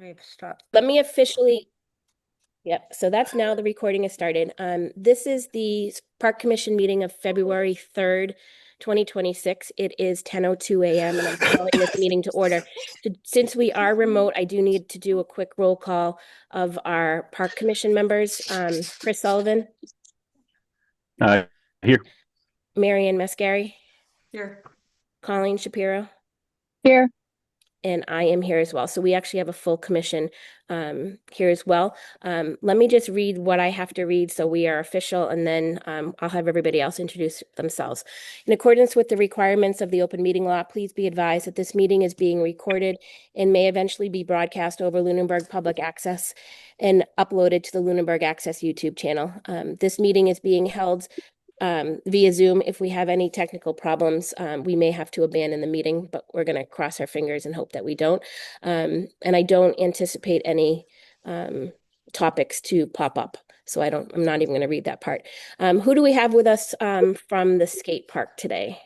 I've stopped. Let me officially, yep, so that's now the recording has started. This is the Park Commission meeting of February 3rd, 2026. It is 10:02 a.m. and I'm calling this meeting to order. Since we are remote, I do need to do a quick roll call of our Park Commission members. Chris Sullivan, Uh, Here. Marianne Mascari, Here. Colleen Shapiro, Here. and I am here as well. So we actually have a full commission here as well. Let me just read what I have to read so we are official, and then I'll have everybody else introduce themselves. In accordance with the requirements of the open meeting law, please be advised that this meeting is being recorded and may eventually be broadcast over Lunenburg Public Access and uploaded to the Lunenburg Access YouTube channel. This meeting is being held via Zoom. If we have any technical problems, we may have to abandon the meeting, but we're going to cross our fingers and hope that we don't. And I don't anticipate any topics to pop up. So I'm not even going to read that part. Who do we have with us from the skate park today?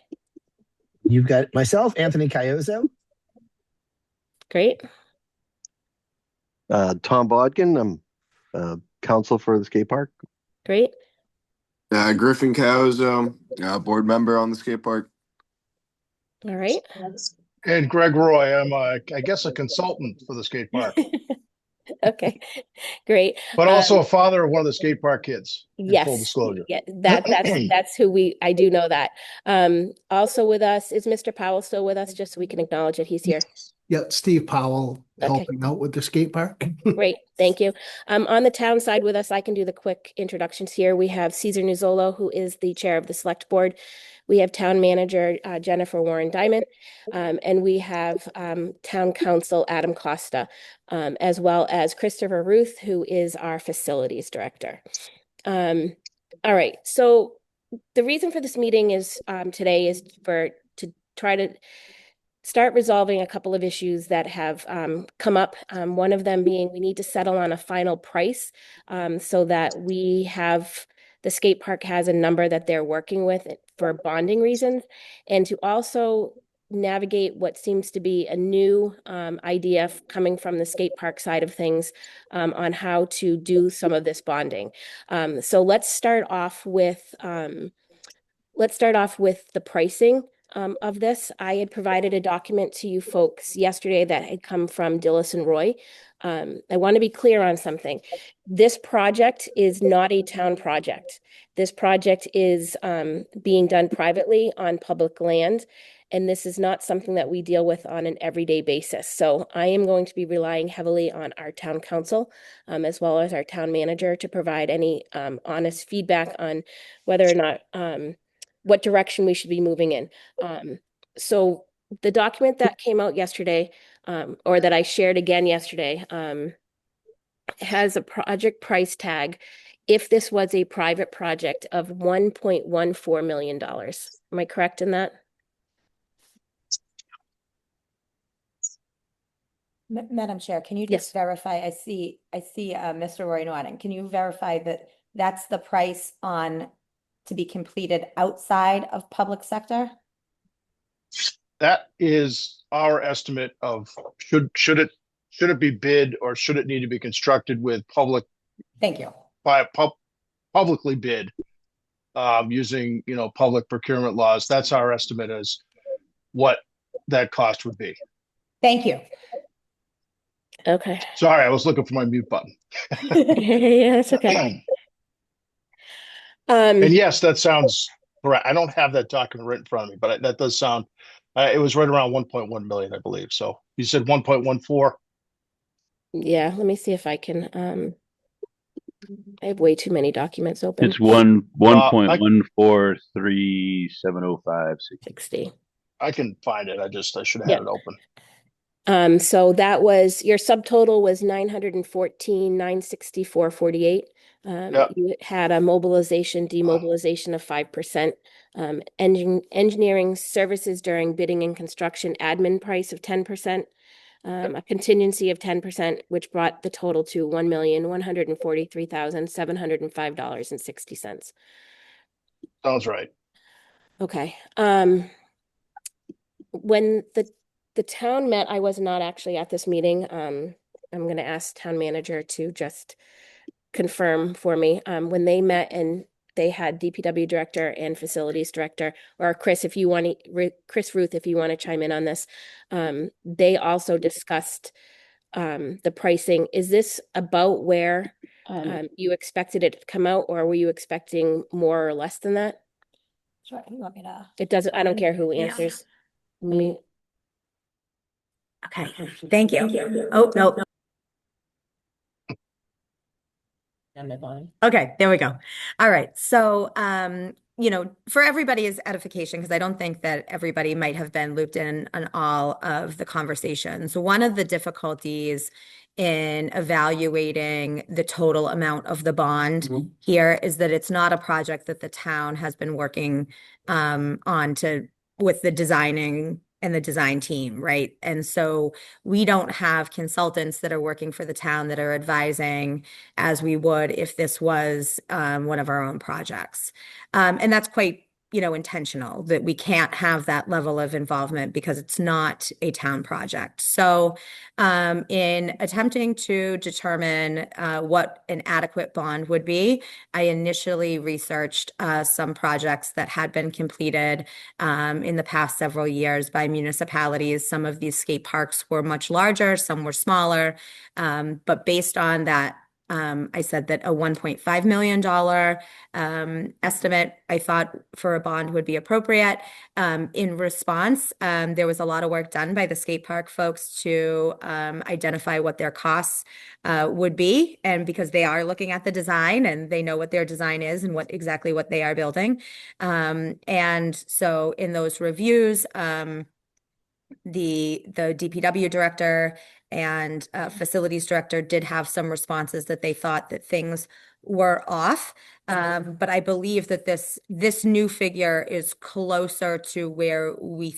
You've got myself, Anthony Cayozzo. Great. Tom Bodkin. I'm counsel for the skate park. Great. Griffin Cayozzo, board member on the skate park. All right. And Greg Roy, I'm I guess a consultant for the skate park, Okay, great. but also a father of one of the skate park kids. Yes. Full disclosure. Yeah, that's who I do know that. Also with us, is Mr. Powell still with us, just so we can acknowledge that he's here? Yeah, Steve Powell Okay. helping out with the skate park. Great, thank you. On the town side with us, I can do the quick introductions here. We have Cesar Nuzzolo, who is the chair of the select board. We have town manager Jennifer Warren Diamond, and we have town council Adam Costa, as well as Christopher Ruth, who is our facilities director. All right, so the reason for this meeting is today is to try to start resolving a couple of issues that have come up. One of them being we need to settle on a final price so that the skate park has a number that they're working with for bonding reasons, and to also navigate what seems to be a new idea coming from the skate park side of things on how to do some of this bonding. So let's start off with the pricing of this. I had provided a document to you folks yesterday that had come from Dillis and Roy. I want to be clear on something. This project is not a town project. This project is being done privately on public land, and this is not something that we deal with on an everyday basis. So I am going to be relying heavily on our town council, as well as our town manager, to provide any honest feedback on whether or not what direction we should be moving in. So the document that came out yesterday, or that I shared again yesterday, has a project price tag, if this was a private project, of $1.14 million. Am I correct in that? Madam Chair, can you Yes. just verify? I see Mr. Roy nodding. Can you verify that that's the price on to be completed outside of public sector? That is our estimate of should it be bid, or should it need to be constructed with Thank you. publicly bid using public procurement laws. That's our estimate as what that cost would be. Thank you. Okay. Sorry, I was looking for my mute button. Yeah, that's okay. And yes, that sounds correct. I don't have that document right in front of me, but that does sound. It was right around 1.1 million, I believe. So you said 1.14. Yeah, let me see if I can. I have way too many documents open. It's 1.1437056. 60. I can find it. I should have had it open. So that was your subtotal was 914,964.48. You had a mobilization, demobilization of 5%. Engineering services during bidding and construction admin price of 10%. A contingency of 10%, which brought the total to $1,143,705.60. Sounds right. Okay. When the town met, I was not actually at this meeting. I'm going to ask town manager to just confirm for me. When they met and they had DPW director and facilities director, or Chris, if you want to, Chris Ruth, if you want to chime in on this, they also discussed the pricing. Is this about where you expected it to come out, or were you expecting more or less than that? Sure, you want me to? It doesn't, I don't care who Yeah. answers. I mean, Okay, thank you. Oh, no. Okay, there we go. All right. So, for everybody's edification, because I don't think that everybody might have been looped in on all of the conversations. One of the difficulties in evaluating the total amount of the bond here is that it's not a project that the town has been working with the designing and the design team, right? And so we don't have consultants that are working for the town that are advising as we would if this was one of our own projects. And that's quite, intentional, that we can't have that level of involvement because it's not a town project. So in attempting to determine what an adequate bond would be, I initially researched some projects that had been completed in the past several years by municipalities. Some of these skate parks were much larger, some were smaller, but based on that, I said that a $1.5 million estimate I thought for a bond would be appropriate. In response, there was a lot of work done by the skate park folks to identify what their costs would be, and because they are looking at the design and they know what their design is and exactly what they are building. And so in those reviews, the DPW director and facilities director did have some responses that they thought that things were off. But I believe that this new figure is closer to where we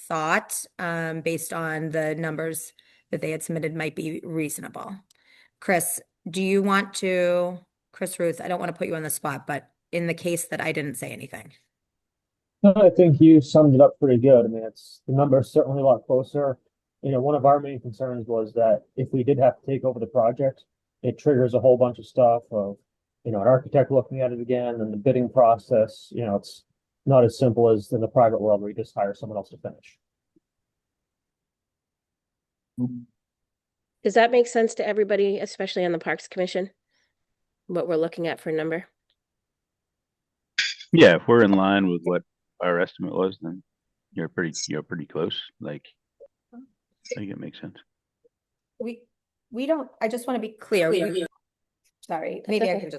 thought, based on the numbers that they had submitted, might be reasonable. Chris, Chris Ruth, I don't want to put you on the spot, but in the case that I didn't say anything. No, I think you summed it up pretty good. I mean, the number is certainly a lot closer. One of our main concerns was that if we did have to take over the project, it triggers a whole bunch of stuff of, an architect looking at it again and the bidding process. It's not as simple as in the private world where you just hire someone else to finish. does that make sense to everybody, especially on the Parks Commission? What we're looking at for number? Yeah, if we're in line with what our estimate was, then you're pretty close. Like, I think it makes sense. We don't, I just want to be clear. Sorry, maybe I can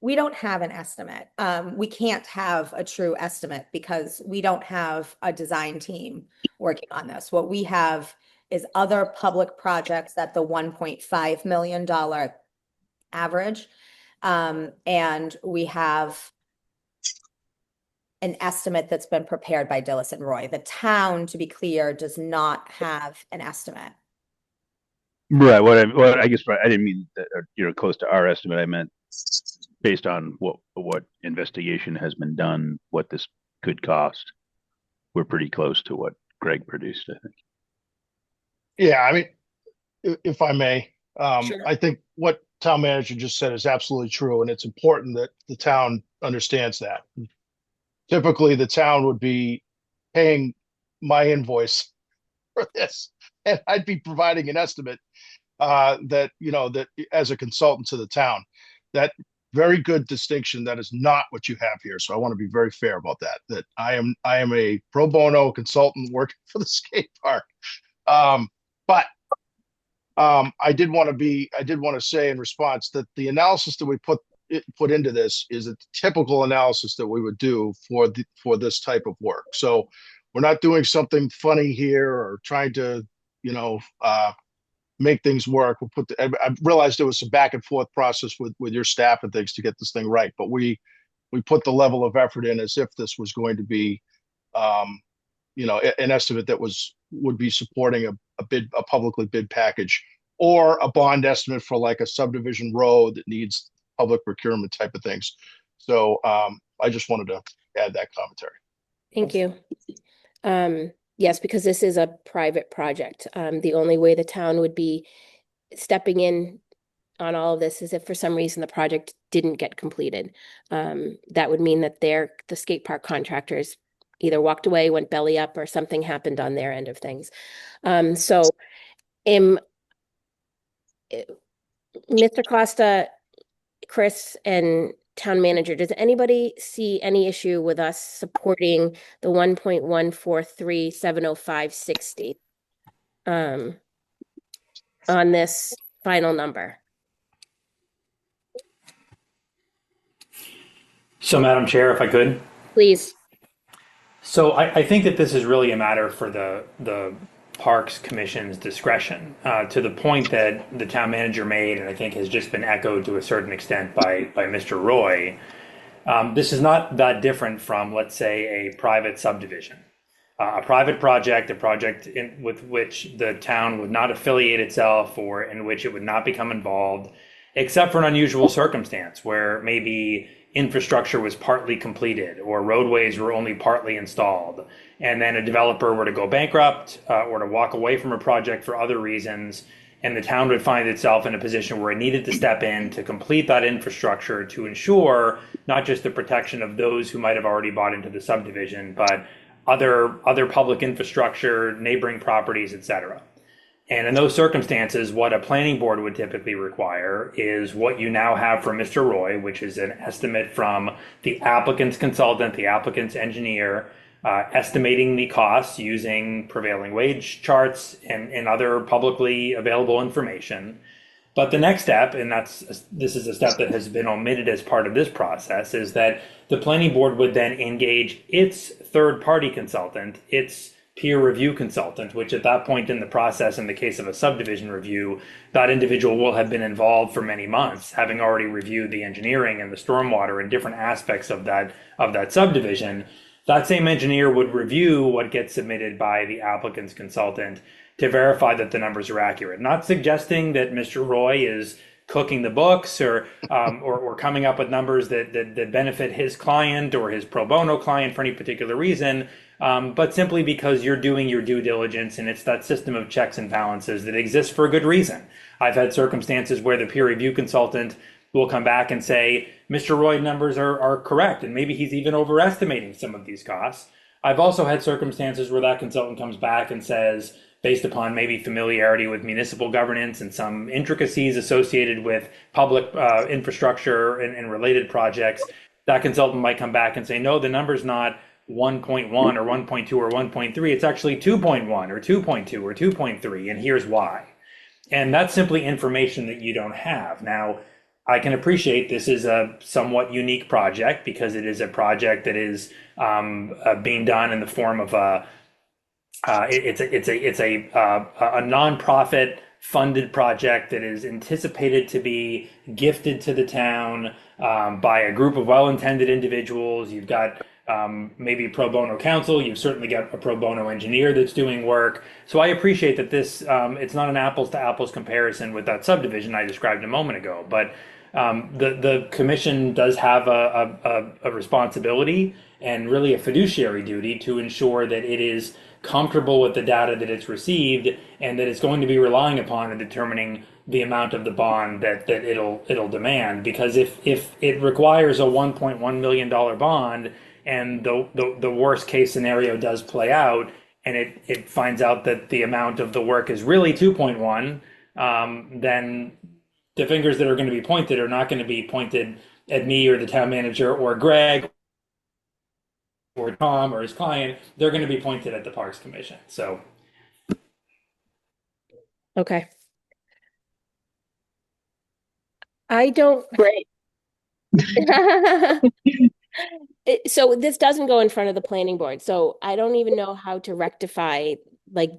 we don't have an estimate. We can't have a true estimate because we don't have a design team working on this. What we have is other public projects at the $1.5 million average. And we have an estimate that's been prepared by Dillis and Roy. The town, to be clear, does not have an estimate. Right. I guess I didn't mean that, close to our estimate. I meant based on what investigation has been done, what this could cost. We're pretty close to what Greg produced, I think. Yeah, I mean, if I may, Sure. I think what town manager just said is absolutely true, and it's important that the town understands that. Typically, the town would be paying my invoice for this, and I'd be providing an estimate that as a consultant to the town. That very good distinction. That is not what you have here. So I want to be very fair about that. That I am a pro bono consultant working for the skate park. But I did want to say in response that the analysis that we put into this is a typical analysis that we would do for this type of work. So we're not doing something funny here or trying to make things work. I realized there was some back and forth process with your staff and things to get this thing right, but we put the level of effort in as if this was going to be an estimate that would be supporting a publicly bid package or a bond estimate for like a subdivision road that needs public procurement type of things. So I just wanted to add that commentary. Thank you. Yes, because this is a private project. The only way the town would be stepping in on all of this is if for some reason the project didn't get completed. That would mean that the skate park contractors either walked away, went belly up, or something happened on their end of things. So Mr. Costa, Chris, and town manager, does anybody see any issue with us supporting the 1.143,705.60 on this final number? So, Madam Chair, if I could. Please. So I think that this is really a matter for the Parks Commission's discretion, to the point that the town manager made, and I think has just been echoed to a certain extent by Mr. Roy. This is not that different from, let's say, a private subdivision. A private project, with which the town would not affiliate itself or in which it would not become involved, except for an unusual circumstance where maybe infrastructure was partly completed or roadways were only partly installed, and then a developer were to go bankrupt or to walk away from a project for other reasons, and the town would find itself in a position where it needed to step in to complete that infrastructure to ensure not just the protection of those who might have already bought into the subdivision, but other public infrastructure, neighboring properties, etc. And in those circumstances, what a planning board would typically require is what you now have from Mr. Roy, which is an estimate from the applicant's consultant, the applicant's engineer, estimating the costs using prevailing wage charts and other publicly available information. But the next step, and this is a step that has been omitted as part of this process, is that the planning board would then engage its third-party consultant, its peer review consultant, which at that point in the process, in the case of a subdivision review, that individual will have been involved for many months, having already reviewed the engineering and the stormwater and different aspects of that subdivision. That same engineer would review what gets submitted by the applicant's consultant to verify that the numbers are accurate. Not suggesting that Mr. Roy is cooking the books or coming up with numbers that benefit his client or his pro bono client for any particular reason, but simply because you're doing your due diligence, and it's that system of checks and balances that exists for a good reason. I've had circumstances where the peer review consultant will come back and say, Mr. Roy numbers are correct, and maybe he's even overestimating some of these costs. I've also had circumstances where that consultant comes back and says, based upon maybe familiarity with municipal governance and some intricacies associated with public infrastructure and related projects, that consultant might come back and say, no, the number's not 1.1 or 1.2 or 1.3, it's actually 2.1 or 2.2 or 2.3, and here's why. And that's simply information that you don't have. Now, I can appreciate this is a somewhat unique project because it is a project that is being done in the form of it's a nonprofit funded project that is anticipated to be gifted to the town by a group of well-intended individuals. You've got maybe pro bono counsel. You've certainly got a pro bono engineer that's doing work. So I appreciate that this it's not an apples to apples comparison with that subdivision I described a moment ago, but the commission does have a responsibility and really a fiduciary duty to ensure that it is comfortable with the data that it's received and that it's going to be relying upon in determining the amount of the bond that it'll demand. Because if it requires a $1.1 million bond and the worst case scenario does play out and it finds out that the amount of the work is really 2.1, then the fingers that are going to be pointed are not going to be pointed at me or the town manager or Greg or Tom or his client. They're going to be pointed at the Parks Commission. So, okay. I don't. Great. So this doesn't go in front of the planning board. So I don't even know how to rectify, like,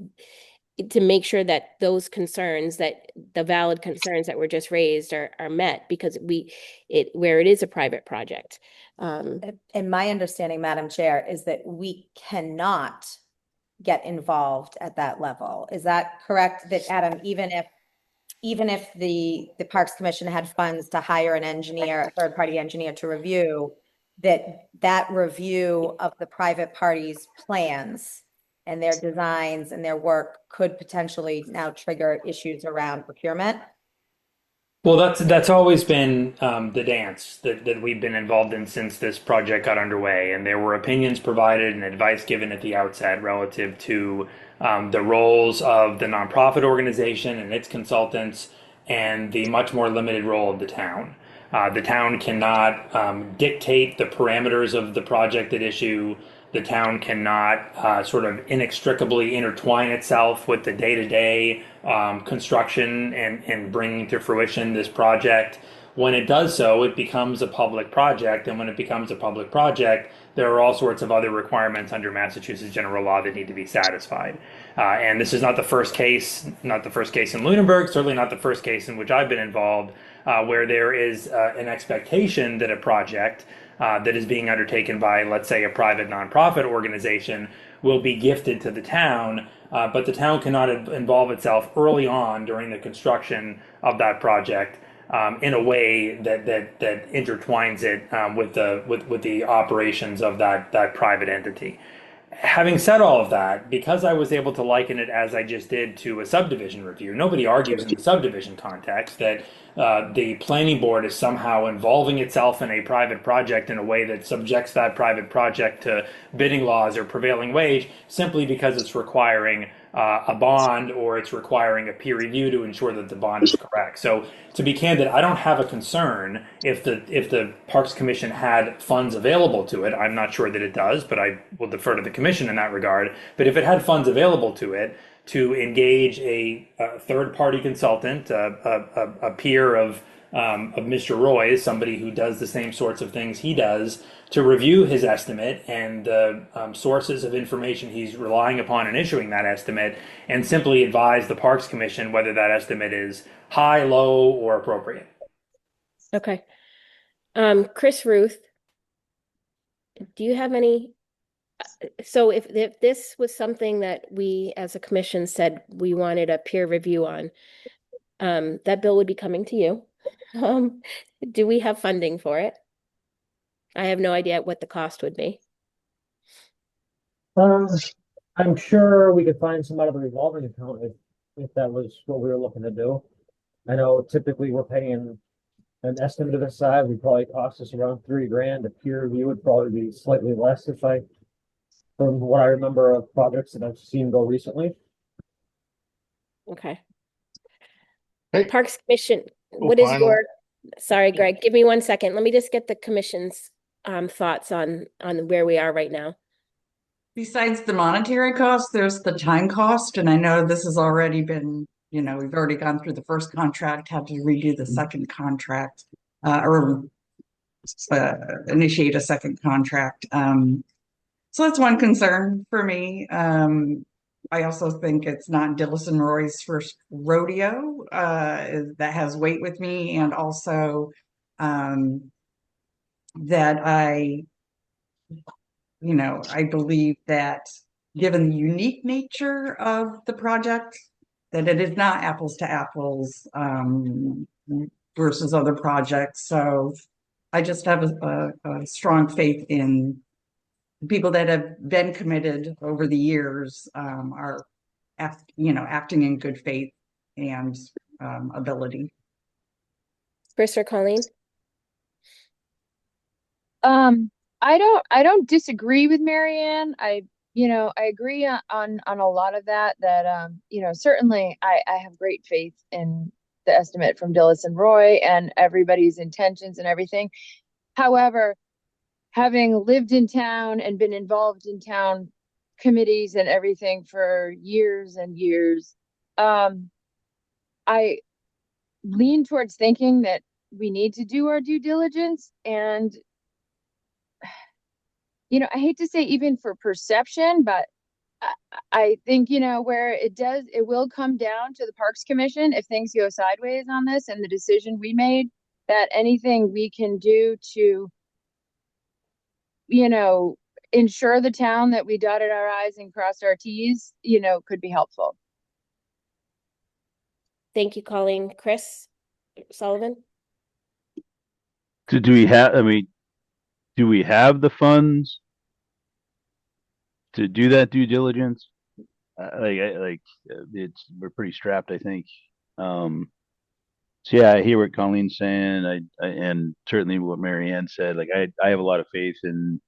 to make sure that those concerns, that the valid concerns that were just raised are met, because where it is a private project. And my understanding, Madam Chair, is that we cannot get involved at that level. Is that correct? That Adam, even if the Parks Commission had funds to hire an engineer, a third-party engineer to review, that review of the private party's plans and their designs and their work could potentially now trigger issues around procurement? Well, that's always been the dance that we've been involved in since this project got underway, and there were opinions provided and advice given at the outset relative to the roles of the nonprofit organization and its consultants, and the much more limited role of the town. The town cannot dictate the parameters of the project at issue. The town cannot sort of inextricably intertwine itself with the day-to-day construction and bringing to fruition this project. When it does so, it becomes a public project, and when it becomes a public project, there are all sorts of other requirements under Massachusetts general law that need to be satisfied. And this is not the first case, not the first case in Lunenburg, certainly not the first case in which I've been involved, where there is an expectation that a project that is being undertaken by, let's say, a private nonprofit organization will be gifted to the town, but the town cannot involve itself early on during the construction of that project in a way that intertwines it with the operations of that private entity. Having said all of that, because I was able to liken it as I just did to a subdivision review, nobody argues in the subdivision context that the planning board is somehow involving itself in a private project in a way that subjects that private project to bidding laws or prevailing wage simply because it's requiring a bond or it's requiring a peer review to ensure that the bond is correct. So to be candid, I don't have a concern if the Parks Commission had funds available to it. I'm not sure that it does, but I will defer to the commission in that regard. But if it had funds available to it to engage a third-party consultant, a peer of Mr. Roy, somebody who does the same sorts of things he does, to review his estimate and the sources of information he's relying upon in issuing that estimate, and simply advise the Parks Commission whether that estimate is high, low, or appropriate. Okay. Chris Ruth, do you have any? So if this was something that we as a commission said we wanted a peer review on, that bill would be coming to you. Do we have funding for it? I have no idea what the cost would be. I'm sure we could find some out of the revolving account if that was what we were looking to do. I know typically we're paying an estimate of this size would probably cost us around $3,000. A peer review would probably be slightly less from what I remember of projects that I've seen go recently. Okay. Hey. Parks Commission, Oh, what is final. your, sorry, Greg, give me 1 second. Let me just get the commission's thoughts on where we are right now. Besides the monetary cost, there's the time cost. And I know this has already been, we've already gone through the first contract, had to redo the second contract, or initiate a second contract. So that's one concern for me. I also think it's not Dillis and Roy's first rodeo that has weight with me, and also that I believe that given the unique nature of the project, that it is not apples to apples versus other projects. So I just have a strong faith in the people that have been committed over the years are acting in good faith and ability. Chris or Colleen? I don't disagree with Marianne. I agree on a lot of that, certainly I have great faith in the estimate from Dillis and Roy and everybody's intentions and everything. However, having lived in town and been involved in town committees and everything for years and years, I lean towards thinking that we need to do our due diligence. And I hate to say even for perception, but I think, where it will come down to the Parks Commission if things go sideways on this and the decision we made, that anything we can do to, ensure the town that we dotted our I's and crossed our T's, could be helpful. Thank you, Colleen. Chris Sullivan? Do we have the funds to do that due diligence? we're pretty strapped, I think. So yeah, I hear what Colleen's saying. And certainly what Mary Ann said. Like I have a lot of faith and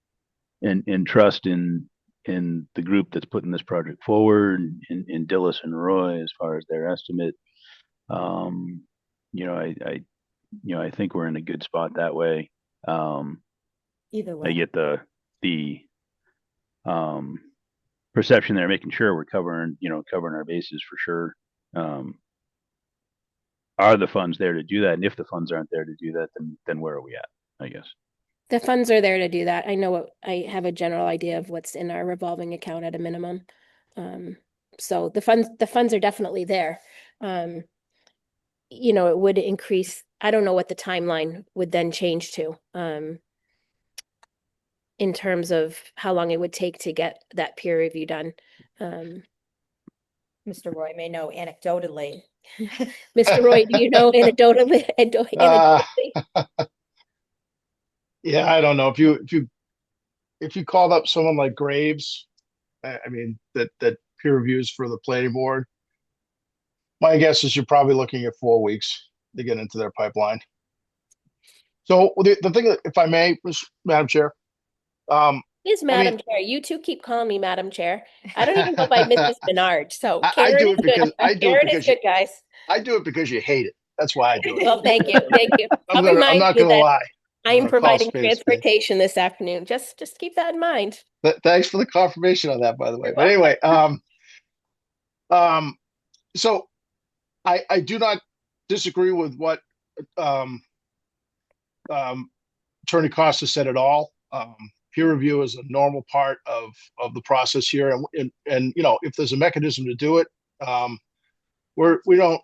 trust in the group that's putting this project forward, in Dillis and Roy as far as their estimate. You know, I think we're in a good spot that way. Either way. I get the perception there, making sure we're covering our bases for sure. Are the funds there to do that? And if the funds aren't there to do that, then where are we at, I guess? The funds are there to do that. I have a general idea of what's in our revolving account at a minimum. So the funds are definitely there. It would increase. I don't know what the timeline would then change to, in terms of how long it would take to get that peer review done. Mr. Roy may know anecdotally. Mr. Roy, do you know anecdotally? Yeah, I don't know. If you called up someone like Graves, I mean that peer reviews for the planning board, my guess is you're probably looking at 4 weeks to get into their pipeline. So the thing, if I may, Madam Chair, Madam Chair. You two keep calling me Madam Chair. I don't even go by Mrs. Menard. So I do it because Karen is good, guys. I do it because you hate it. That's why I do it. Well, thank you. I'm not going to lie. I am providing transportation this afternoon. Just keep that in mind. Thanks for the confirmation on that, by the way. But anyway, so I do not disagree with what Attorney Costa said at all. Peer review is a normal part of the process here, and if there's a mechanism to do it, we don't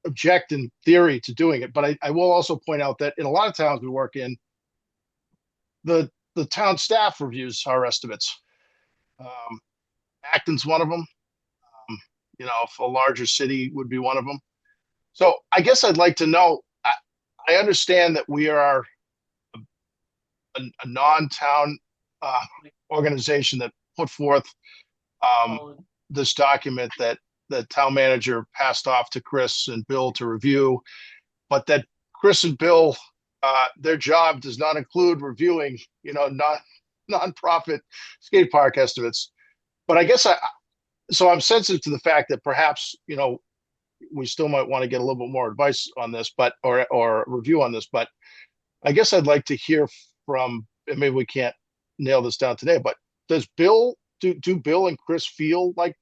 object in theory to doing it. But I will also point out that in a lot of towns we work in, the town staff reviews our estimates. Acton's one of them. A larger city would be one of them. So I guess I'd like to know. I understand that we are a non-town organization that put forth this document that the town manager passed off to Chris and Bill to review, but that Chris and Bill, their job does not include reviewing, non-profit skate park estimates. But I guess so I'm sensitive to the fact that perhaps, we still might want to get a little bit more advice on this, or review on this. But I guess I'd like to hear from, and maybe we can't nail this down today, but does Bill, do Bill and Chris feel like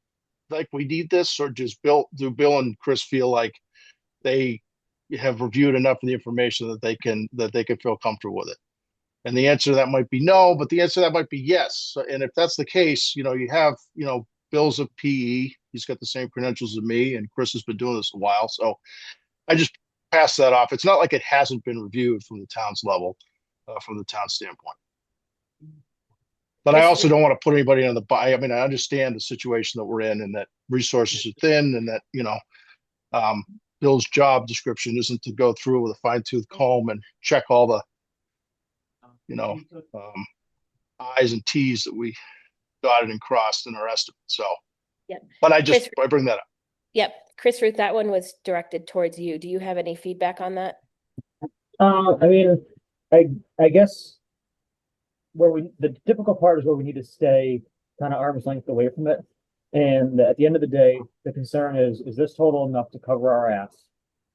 we need this, or do Bill and Chris feel like they have reviewed enough of the information that they can feel comfortable with it? And the answer to that might be no, but the answer to that might be yes. And if that's the case, you have, Bill's a PE, he's got the same credentials as me, and Chris has been doing this a while. So I just pass that off. It's not like it hasn't been reviewed from the town's level, from the town standpoint. But I also don't want to put anybody on the buy. I mean, I understand the situation that we're in, and that resources are thin, and that, Bill's job description isn't to go through with a fine-tooth comb and check all the, I's and T's that we dotted and crossed in our estimate. So, yep. But I bring that up. Yep. Chris Ruth, that one was directed towards you. Do you have any feedback on that? I mean, I guess the difficult part is where we need to stay kind of arm's length away from it. And at the end of the day, the concern is this total enough to cover our ass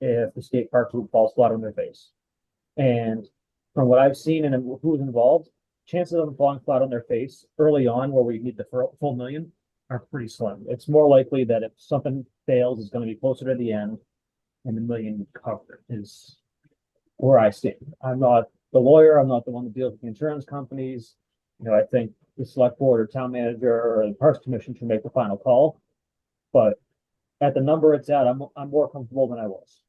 if the skate park group falls flat on their face? And from what I've seen and who's involved, chances of them falling flat on their face early on, where we need the full $1 million, are pretty slim. It's more likely that if something fails, it's going to be closer to the end, and the $1 million covered is where I stand. I'm not the lawyer. I'm not the one that deals with the insurance companies. I think the select board or town manager or the Parks Commission should make the final call. But at the number it's at, I'm more comfortable than I was.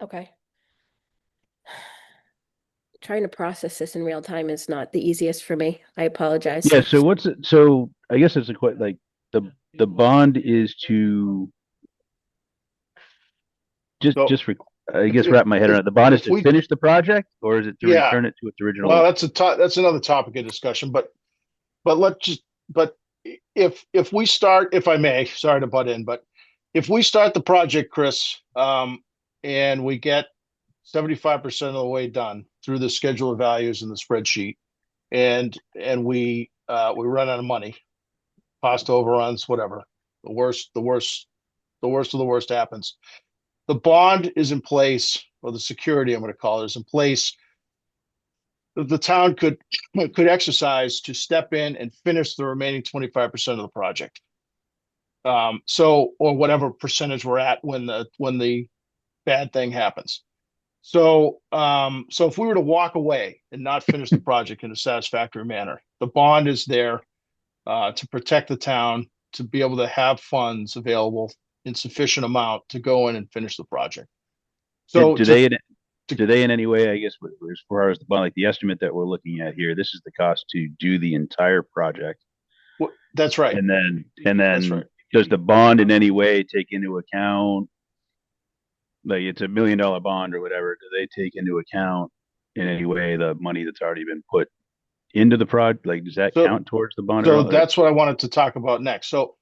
Okay. Trying to process this in real time is not the easiest for me. I apologize. Yeah. So I guess it's like the bond is to I guess wrap my head around it. The bond is to finish the project, or is it to return it to its original? Well, that's another topic of discussion, but if we start, if I may, sorry to butt in, but if we start the project, Chris, and we get 75% of the way done through the schedule of values in the spreadsheet, and we run out of money, cost overruns, whatever. The worst of the worst happens. The bond is in place, or the security, I'm going to call it, is in place. The town could exercise to step in and finish the remaining 25% of the project. So, or whatever percentage we're at when the bad thing happens. So if we were to walk away and not finish the project in a satisfactory manner, the bond is there to protect the town, to be able to have funds available in sufficient amount to go in and finish the project. So do they in any way, I guess, as far as the bond, like the estimate that we're looking at here, this is the cost to do the entire project. That's right. And then right. Does the bond in any way take into account, like it's $1 million bond or whatever, do they take into account in any way the money that's already been put into the project? Like, does that count towards the bond? So that's what I wanted to talk about next. So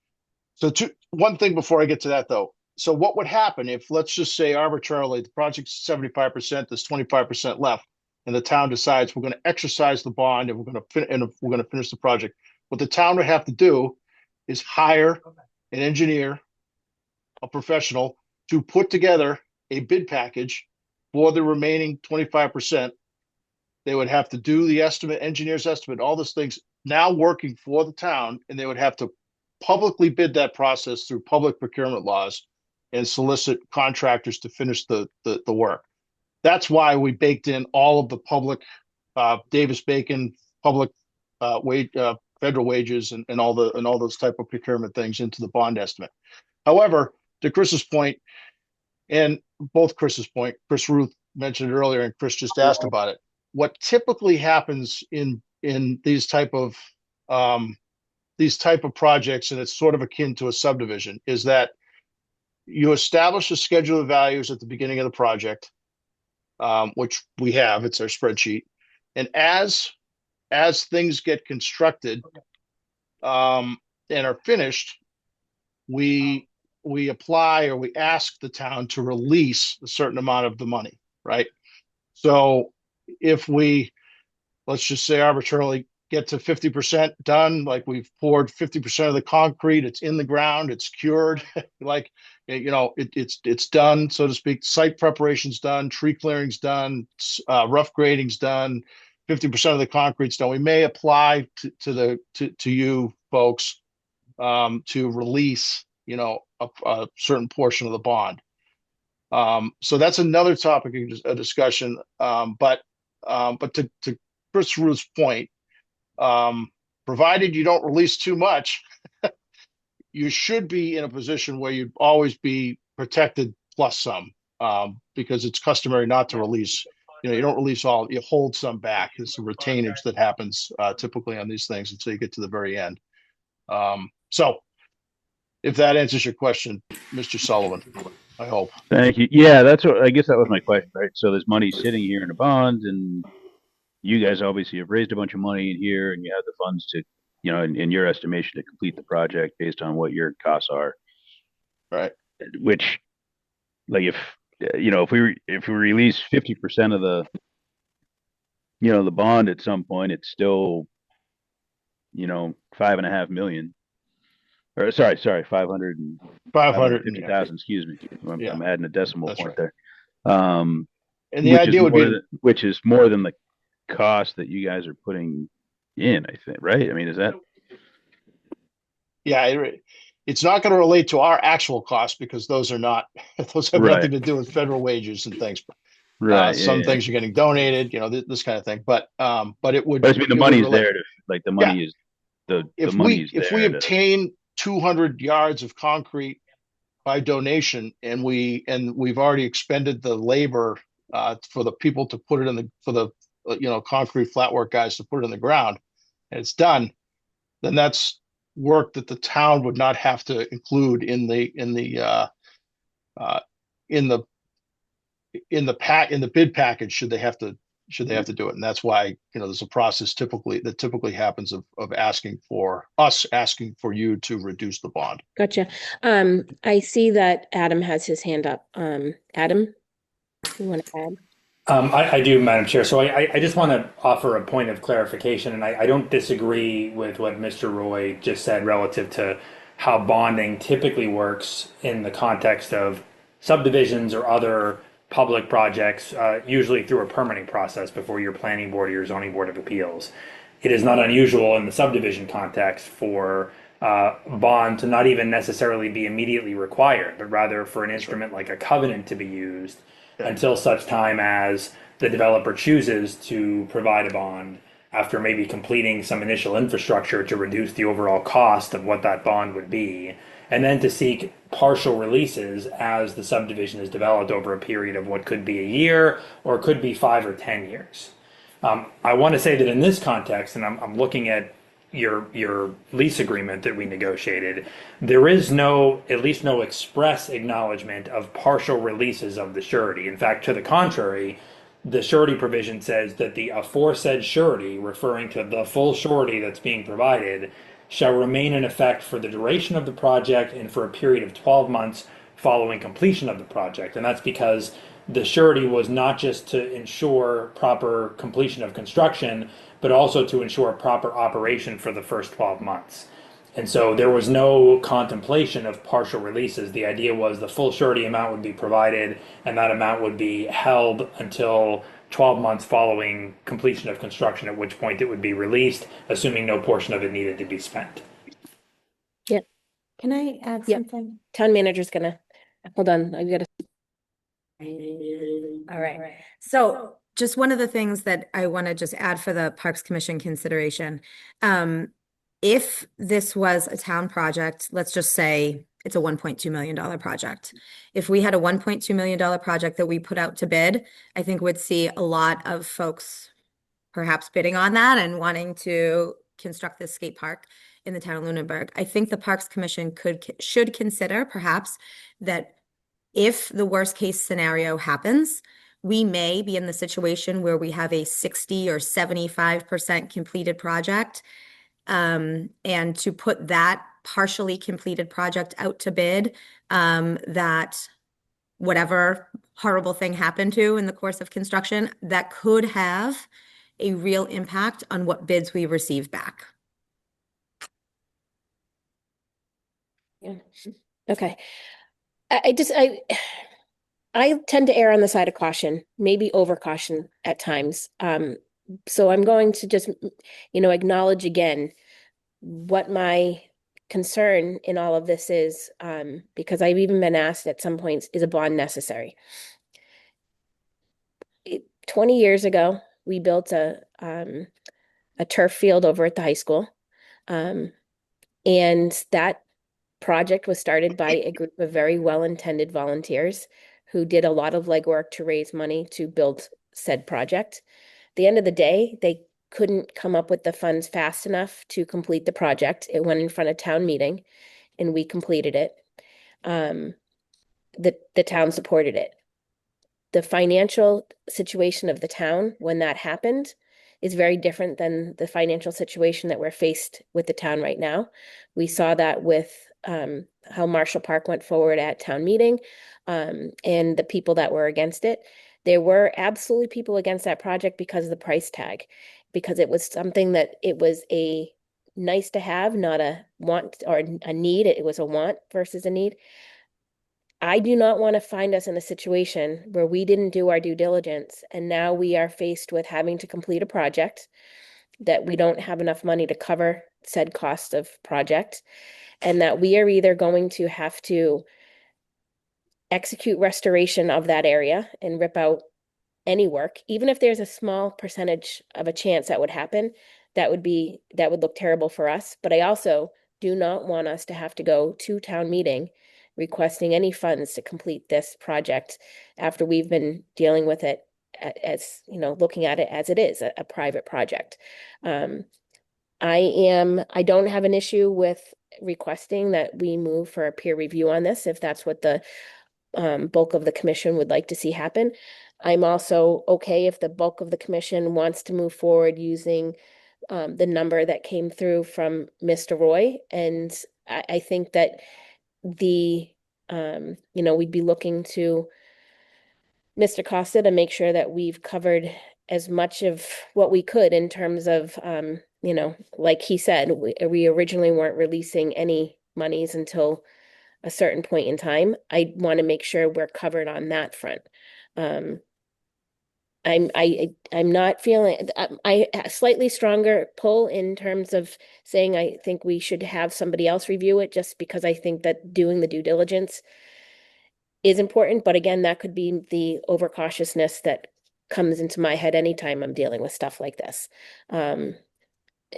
one thing before I get to that though. So what would happen if, let's just say arbitrarily, the project's 75%, there's 25% left, and the town decides we're going to exercise the bond and we're going to finish the project. What the town would have to do is hire an engineer, a professional, to put together a bid package for the remaining 25%. They would have to do the estimate, engineer's estimate, all those things now working for the town, and they would have to publicly bid that process through public procurement laws and solicit contractors to finish the work. That's why we baked in all of the public Davis-Bacon public federal wages and all those type of procurement things into the bond estimate. However, to Chris's point, and both Chris's point, Chris Ruth mentioned it earlier, and Chris just asked about it. What typically happens in these type of projects, and it's sort of akin to a subdivision, is that you establish a schedule of values at the beginning of the project, which we have, it's our spreadsheet. And as things get constructed and are finished, we apply, or we ask the town to release a certain amount of the money, right? So if we, let's just say arbitrarily, get to 50% done, like we've poured 50% of the concrete, it's in the ground, it's cured, like, it's done, so to speak. Site preparation's done, tree clearing's done, rough grading's done, 50% of the concrete's done. We may apply to you folks to release, a certain portion of the bond. So that's another topic of discussion. But to Chris Ruth's point, provided you don't release too much, you should be in a position where you'd always be protected plus some, because it's customary not to release. You don't release all, you hold some back. It's a retainage that happens typically on these things until you get to the very end. So if that answers your question, Mr. Sullivan, I hope. Thank you. Yeah, I guess that was my question, right? So there's money sitting here in a bond, and you guys obviously have raised a bunch of money in here, and you have the funds to, in your estimation, to complete the project based on what your costs are. Right. Which, like, if we release 50% of the, the bond at some point, it's still, $5.5 million. Or sorry, 550,000. Excuse me. I'm adding a decimal point there. And the idea would be, which is more than the cost that you guys are putting in, I think, right? I mean, is that? Yeah, it's not going to relate to our actual costs, because those have nothing to do with federal wages and things. Right. Some things are getting donated, this kind of thing. But it would. But I mean, the money's there to, like, the money is if we obtain 200 yards of concrete by donation, and we've already expended the labor for the people to put it for the concrete flat work guys to put it in the ground, and it's done, then that's work that the town would not have to include in the bid package, should they have to should they have to do it. And that's why, there's a process that typically happens of asking for you to reduce the bond. Gotcha. I see that Adam has his hand up. Adam, you want to add? I do, Madam Chair. So I just want to offer a point of clarification, and I don't disagree with what Mr. Roy just said relative to how bonding typically works in the context of subdivisions or other public projects, usually through a permitting process before your planning board or your zoning board of appeals. It is not unusual in the subdivision context for bond to not even necessarily be immediately required, but rather for an instrument like a covenant to be used until such time as the developer chooses to provide a bond after maybe completing some initial infrastructure to reduce the overall cost of what that bond would be, and then to seek partial releases as the subdivision is developed over a period of what could be a year or could be 5 or 10 years. I want to say that in this context, and I'm looking at your lease agreement that we negotiated, there is at least no express acknowledgement of partial releases of the surety. In fact, to the contrary, the surety provision says that the aforesaid surety, referring to the full surety that's being provided, shall remain in effect for the duration of the project and for a period of 12 months following completion of the project. And that's because the surety was not just to ensure proper completion of construction, but also to ensure proper operation for the first 12 months. And so there was no contemplation of partial releases. The idea was the full surety amount would be provided, and that amount would be held until 12 months following completion of construction, at which point it would be released, assuming no portion of it needed to be spent. Yep. Can I add Yep. something? Town manager's gonna, hold on, I've got to. All right. So just one of the things that I want to just add for the Parks Commission consideration. If this was a town project, let's just say it's a $1.2 million project. If we had a $1.2 million project that we put out to bid, I think we'd see a lot of folks perhaps bidding on that and wanting to construct this skate park in the town of Lunenburg. I think the Parks Commission should consider perhaps that if the worst case scenario happens, we may be in the situation where we have a 60 or 75% completed project. And to put that partially completed project out to bid, that whatever horrible thing happened to in the course of construction, that could have a real impact on what bids we receive back. Yeah. Okay. I tend to err on the side of caution, maybe over caution at times. So I'm going to just, acknowledge again what my concern in all of this is, because I've even been asked at some points, is a bond necessary? 20 years ago, we built a turf field over at the high school. And that project was started by a group of very well-intended volunteers who did a lot of legwork to raise money to build said project. At the end of the day, they couldn't come up with the funds fast enough to complete the project. It went in front of town meeting and we completed it. The town supported it. The financial situation of the town when that happened is very different than the financial situation that we're faced with the town right now. We saw that with how Marshall Park went forward at town meeting, and the people that were against it. There were absolutely people against that project because of the price tag, because it was something that it was a nice to have, not a want or a need. It was a want versus a need. I do not want to find us in a situation where we didn't do our due diligence and now we are faced with having to complete a project that we don't have enough money to cover said cost of project, and that we are either going to have to execute restoration of that area and rip out any work, even if there's a small percentage of a chance that would happen, that would look terrible for us. But I also do not want us to have to go to town meeting requesting any funds to complete this project after we've been dealing with it as, looking at it as it is a private project. I don't have an issue with requesting that we move for a peer review on this, if that's what the bulk of the commission would like to see happen. I'm also okay if the bulk of the commission wants to move forward using the number that came through from Mr. Roy. And I think that we'd be looking to Mr. Costa to make sure that we've covered as much of what we could in terms of, like he said, we originally weren't releasing any monies until a certain point in time. I want to make sure we're covered on that front. I'm not feeling I a slightly stronger pull in terms of saying I think we should have somebody else review it, just because I think that doing the due diligence is important. But again, that could be the overcautiousness that comes into my head anytime I'm dealing with stuff like this.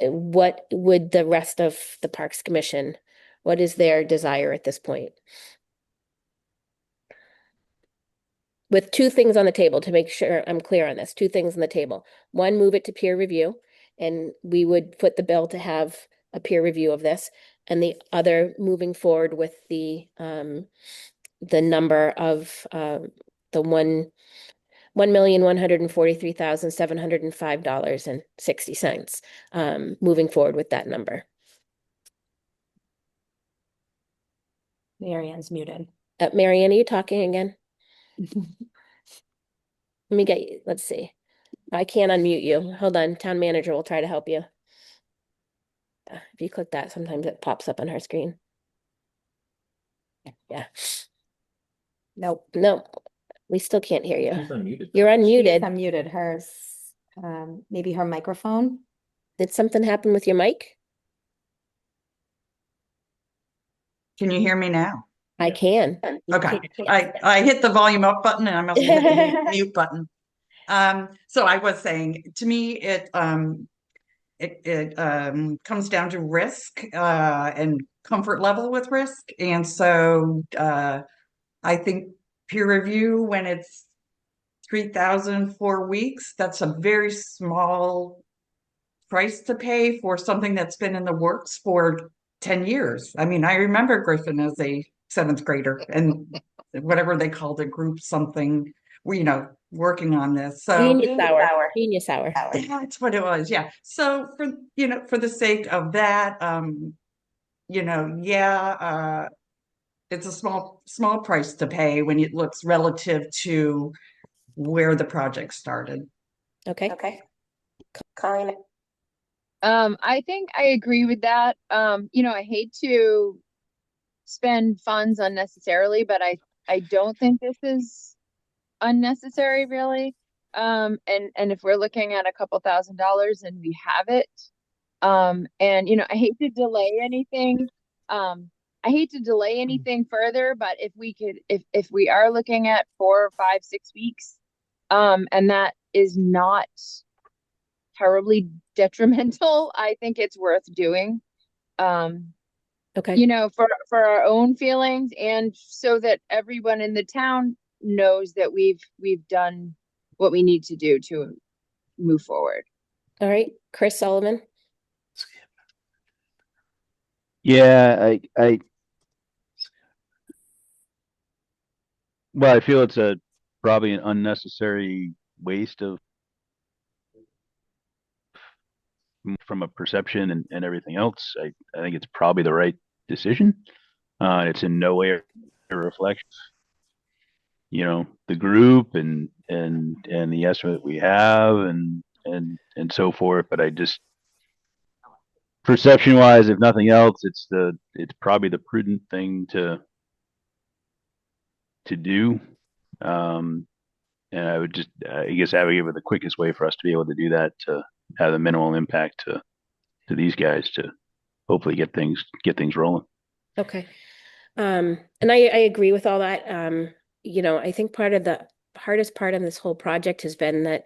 What would the rest of the Parks Commission, what is their desire at this point? With two things on the table to make sure I'm clear on this, two things on the table. One, move it to peer review, and we would foot the bill to have a peer review of this. And the other, moving forward with the number of the $1,143,705.60, moving forward with that number. Marianne's muted. Marianne, are you talking again? Let me get you, let's see. I can't unmute you. Hold on, town manager will try to help you. If you click that, sometimes it pops up on her screen. Yeah. Nope. No, we still can't hear you. She's unmuted. You're She's unmuted. unmuted. Hers, maybe her microphone. Did something happen with your mic? Can you hear me now? I can. Okay, I hit the volume up button and I must have hit the mute button. So I was saying, to me, it comes down to risk and comfort level with risk. And so I think peer review, when it's 3,000 4 weeks, that's a very small price to pay for something that's been in the works for 10 years. I mean, I remember Griffin as a 7th grader and whatever they called it, group something, working on this. So Genius hour. that's what it was. Yeah. So for the sake of that, it's a small price to pay when it looks relative to where the project started. Okay. Colleen. I think I agree with that. I hate to spend funds unnecessarily, but I don't think this is unnecessary really. And if we're looking at a couple $1,000s and we have it, and I hate to delay anything. I hate to delay anything further, but if we are looking at 4 or 5, 6 weeks, and that is not terribly detrimental, I think it's worth doing. Okay. For our own feelings, and so that everyone in the town knows that we've done what we need to do to move forward. All right, Chris Sullivan. Yeah, well, I feel it's probably an unnecessary waste of, from a perception and everything else. I think it's probably the right decision. It's in no way a reflection, the group and the estimate we have and so forth. But I just, perception wise, if nothing else, it's probably the prudent thing to do. And I would just, I guess, advocate for the quickest way for us to be able to do that, to have a minimal impact to these guys, to hopefully get things rolling. Okay. And I agree with all that. I think part of the hardest part on this whole project has been that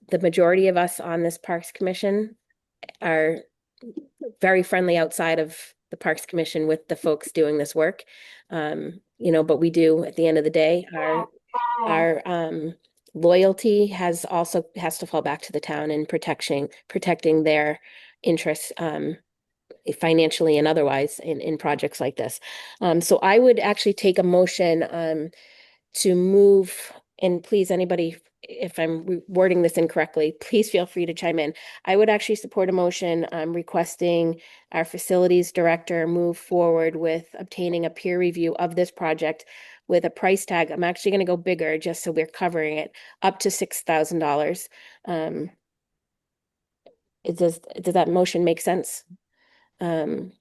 the majority of us on this Parks Commission are very friendly outside of the Parks Commission with the folks doing this work. But we do, at the end of the day, our loyalty has to fall back to the town and protecting their interests, financially and otherwise in projects like this. So I would actually take a motion to move and please, anybody, if I'm wording this incorrectly, please feel free to chime in. I would actually support a motion requesting our facilities director move forward with obtaining a peer review of this project with a price tag. I'm actually going to go bigger just so we're covering it up to $6,000. Does that motion make sense? Second.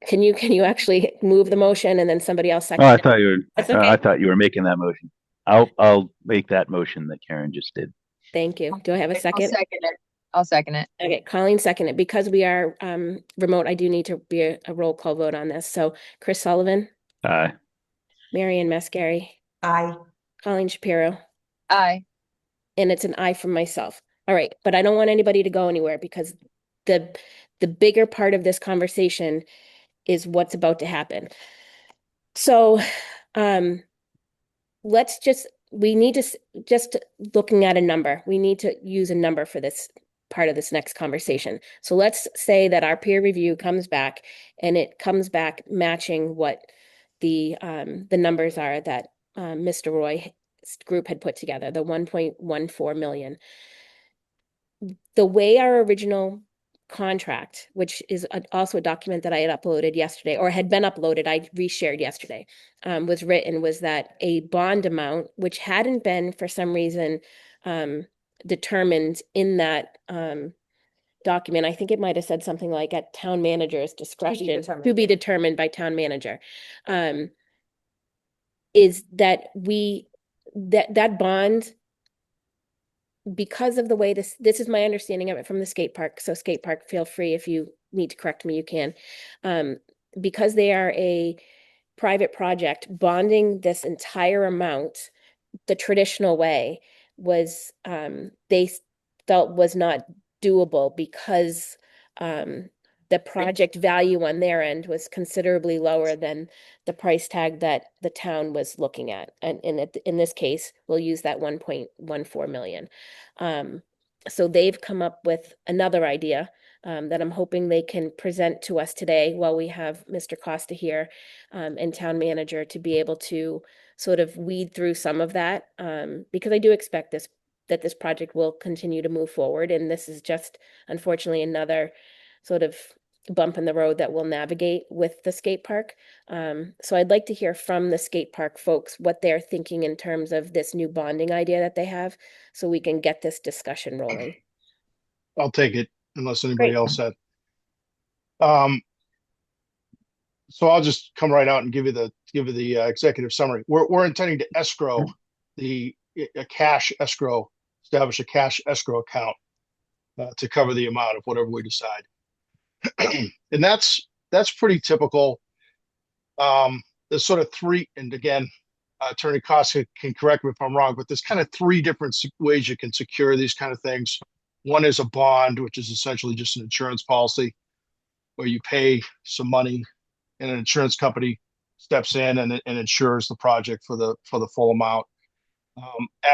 Can you actually move the motion and then somebody else second Oh, I it? thought you were. That's I okay. thought you were making that motion. I'll make that motion that Karen just did. Thank you. Do I have a I'll second? second it. I'll second it. Okay, Colleen seconded. Because we are remote, I do need to be a roll call vote on this. So Chris Sullivan, Aye. Marion Mascari, Aye. Colleen Shapiro, Aye. and it's an aye from myself. All right, but I don't want anybody to go anywhere because the bigger part of this conversation is what's about to happen. So we need to just looking at a number. We need to use a number for this part of this next conversation. So let's say that our peer review comes back and it comes back matching what the numbers are that Mr. Roy's group had put together, the 1.14 million. The way our original contract, which is also a document that I had uploaded yesterday or had been uploaded, I reshared yesterday, was written was that a bond amount, which hadn't been for some reason determined in that document. I think it might have said something like at town manager's discretion to be determined by town manager, is that that bond, because of the way this is my understanding of it from the skate park. So skate park, feel free if you need to correct me, you can. Because they are a private project, bonding this entire amount the traditional way was they felt was not doable because the project value on their end was considerably lower than the price tag that the town was looking at. And in this case, we'll use that 1.14 million. So they've come up with another idea that I'm hoping they can present to us today while we have Mr. Costa here and town manager to be able to sort of weed through some of that, because I do expect that this project will continue to move forward. And this is just, unfortunately, another sort of bump in the road that we'll navigate with the skate park. So I'd like to hear from the skate park folks what they're thinking in terms of this new bonding idea that they have, so we can get this discussion rolling. I'll take it unless anybody Great. else said. So I'll just come right out and give you the executive summary. We're intending to escrow establish a cash escrow account to cover the amount of whatever we decide. And that's pretty typical. There's sort of three, and again, Attorney Costa can correct me if I'm wrong, but there's kind of three different ways you can secure these kind of things. One is a bond, which is essentially just an insurance policy where you pay some money and an insurance company steps in and insures the project for the full amount.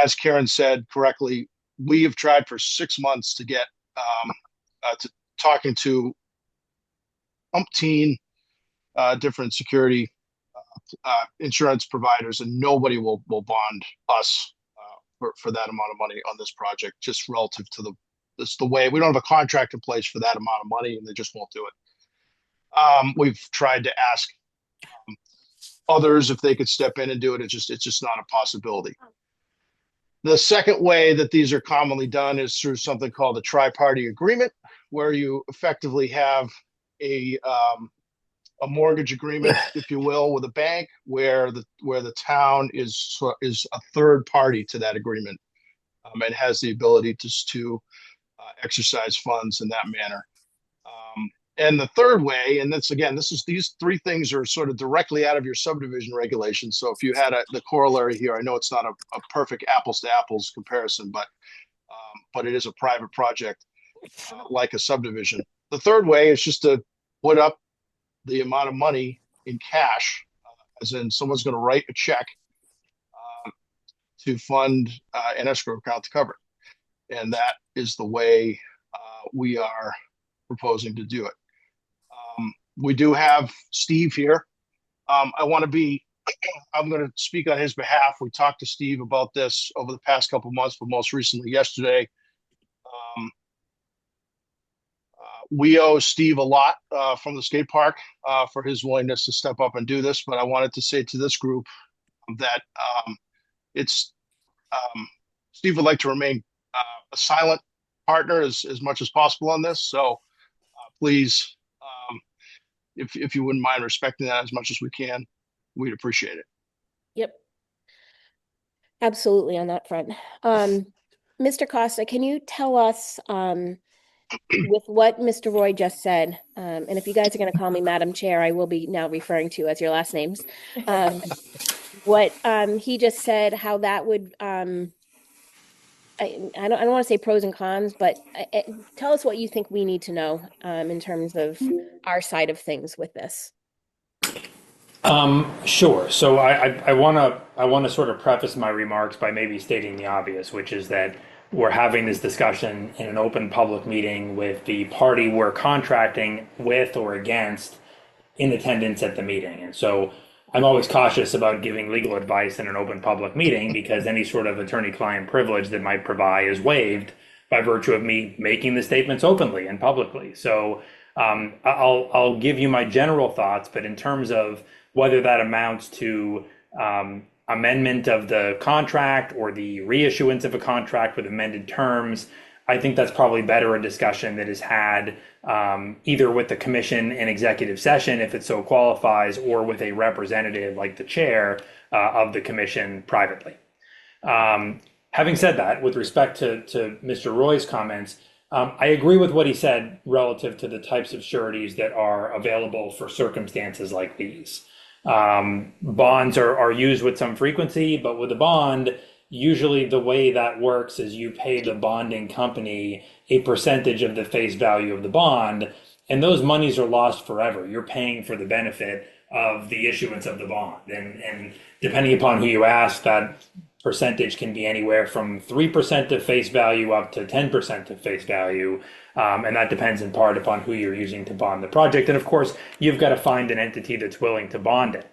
As Karen said correctly, we have tried for 6 months to get talking to umpteen different security insurance providers, and nobody will bond us for that amount of money on this project, just relative to the way we don't have a contract in place for that amount of money, and they just won't do it. We've tried to ask others if they could step in and do it. It's just not a possibility. The second way that these are commonly done is through something called a tri-party agreement, where you effectively have a mortgage agreement, if you will, with a bank, where the town is a third party to that agreement, and has the ability to exercise funds in that manner. And the third way, and these three things are sort of directly out of your subdivision regulations. So if you had the corollary here, I know it's not a perfect apples to apples comparison, but it is a private project like a subdivision. The third way is just to put up the amount of money in cash, as in someone's going to write a check to fund an escrow account to cover it. And that is the way we are proposing to do it. We do have Steve here. I want to be I'm going to speak on his behalf. We talked to Steve about this over the past couple of months, but most recently yesterday. We owe Steve a lot from the skate park for his willingness to step up and do this. But I wanted to say to this group that it's Steve would like to remain a silent partner as much as possible on this. So please, if you wouldn't mind respecting that as much as we can, we'd appreciate it. Yep. Absolutely on that front. Mr. Costa, can you tell us with what Mr. Roy just said, and if you guys are going to call me Madam Chair, I will be now referring to you as your last names. What he just said, how that would, I don't want to say pros and cons, but tell us what you think we need to know in terms of our side of things with this. Sure. So I want to sort of preface my remarks by maybe stating the obvious, which is that we're having this discussion in an open public meeting with the party we're contracting with or against in attendance at the meeting. And so I'm always cautious about giving legal advice in an open public meeting because any sort of attorney-client privilege that might provide is waived by virtue of me making the statements openly and publicly. So I'll give you my general thoughts, but in terms of whether that amounts to amendment of the contract or the reissuance of a contract with amended terms, I think that's probably better a discussion that is had either with the commission in executive session, if it so qualifies, or with a representative like the chair of the commission privately. Having said that, with respect to Mr. Roy's comments, I agree with what he said relative to the types of sureties that are available for circumstances like these. Bonds are used with some frequency, but with a bond, usually the way that works is you pay the bonding company a percentage of the face value of the bond, and those monies are lost forever. You're paying for the benefit of the issuance of the bond. And depending upon who you ask, that percentage can be anywhere from 3% of face value up to 10% of face value. And that depends in part upon who you're using to bond the project. And of course, you've got to find an entity that's willing to bond it.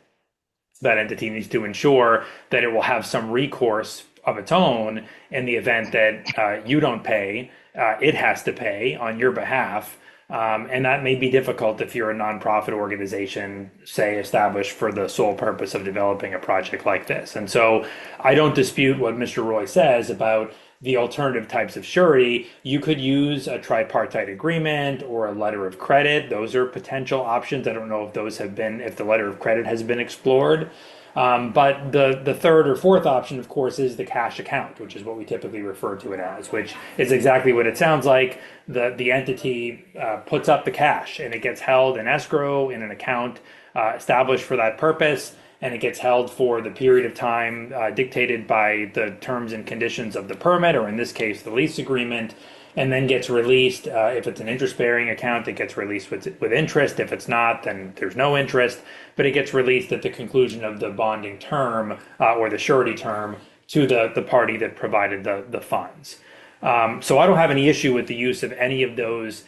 That entity needs to ensure that it will have some recourse of its own in the event that you don't pay, it has to pay on your behalf. And that may be difficult if you're a nonprofit organization, say, established for the sole purpose of developing a project like this. And so I don't dispute what Mr. Roy says about the alternative types of surety. You could use a tripartite agreement or a letter of credit. Those are potential options. I don't know if those have been, if the letter of credit has been explored. But the third or fourth option, of course, is the cash account, which is what we typically refer to it as, which is exactly what it sounds like. The entity puts up the cash and it gets held in escrow in an account established for that purpose. And it gets held for the period of time dictated by the terms and conditions of the permit, or in this case, the lease agreement, and then gets released. If it's an interest-bearing account, it gets released with interest. If it's not, then there's no interest, but it gets released at the conclusion of the bonding term or the surety term to the party that provided the funds. So I don't have any issue with the use of any of those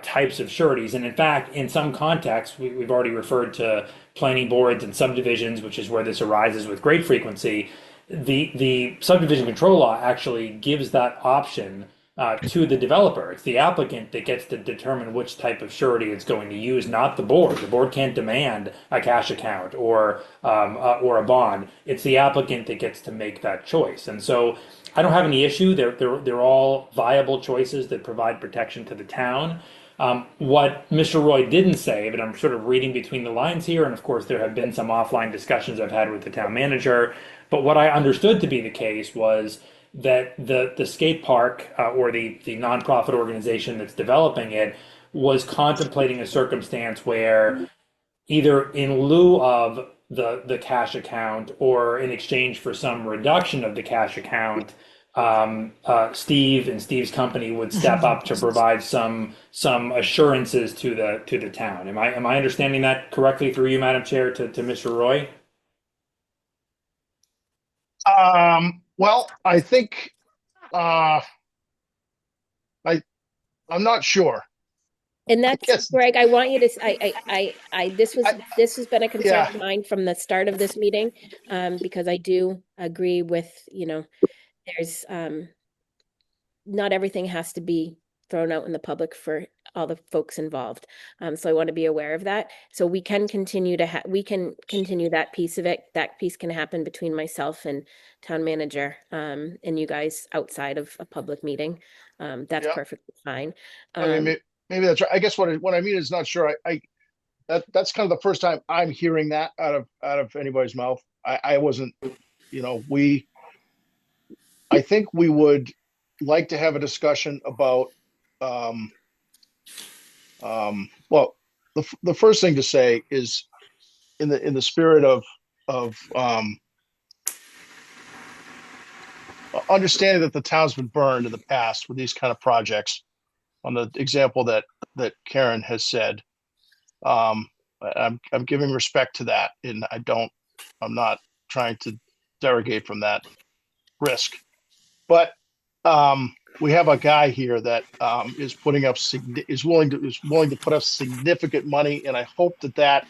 types of sureties. And in fact, in some contexts, we've already referred to planning boards and subdivisions, which is where this arises with great frequency. The subdivision control law actually gives that option to the developer. It's the applicant that gets to determine which type of surety it's going to use, not the board. The board can't demand a cash account or a bond. It's the applicant that gets to make that choice. And so I don't have any issue. They're all viable choices that provide protection to the town. What Mr. Roy didn't say, but I'm sort of reading between the lines here, and of course there have been some offline discussions I've had with the town manager, but what I understood to be the case was that the skate park or the nonprofit organization that's developing it was contemplating a circumstance where either in lieu of the cash account or in exchange for some reduction of the cash account, Steve and Steve's company would step up to provide some assurances to the town. Am I understanding that correctly through you, Madam Chair, to Mr. Roy? Well, I think I'm not sure. And that's, guess- Greg, I want you to, this has been a concern Yeah. of mine from the start of this meeting. Because I do agree with, there's, not everything has to be thrown out in the public for all the folks involved. So I want to be aware of that. So we can continue that piece of it. That piece can happen between myself and town manager, and you guys outside of a public meeting. That's Yeah. perfectly fine. I mean, maybe that's right. I guess what I mean is not sure. That's kind of the first time I'm hearing that out of anybody's mouth. I wasn't, I think we would like to have a discussion about, well, the first thing to say is in the spirit of understanding that the town's been burned in the past with these kind of projects, on the example that Karen has said. I'm giving respect to that, and I'm not trying to derogate from that risk. But we have a guy here that is willing to put up significant money, and I hope that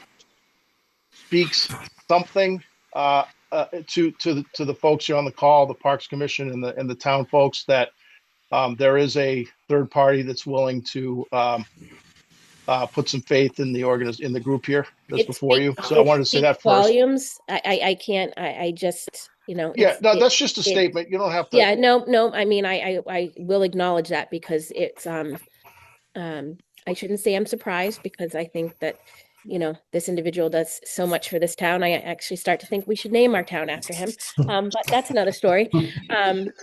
speaks something to the folks here on the call, the Parks Commission and the town folks, that there is a third party that's willing to put some faith in the group here that's before you. So I wanted to say that first. Volumes. I can't. I just, Yeah, no, that's just a statement. You don't have to. Yeah, no. I mean, I will acknowledge that, because it's I shouldn't say I'm surprised, because I think that this individual does so much for this town. I actually start to think we should name our town after him. But that's another story.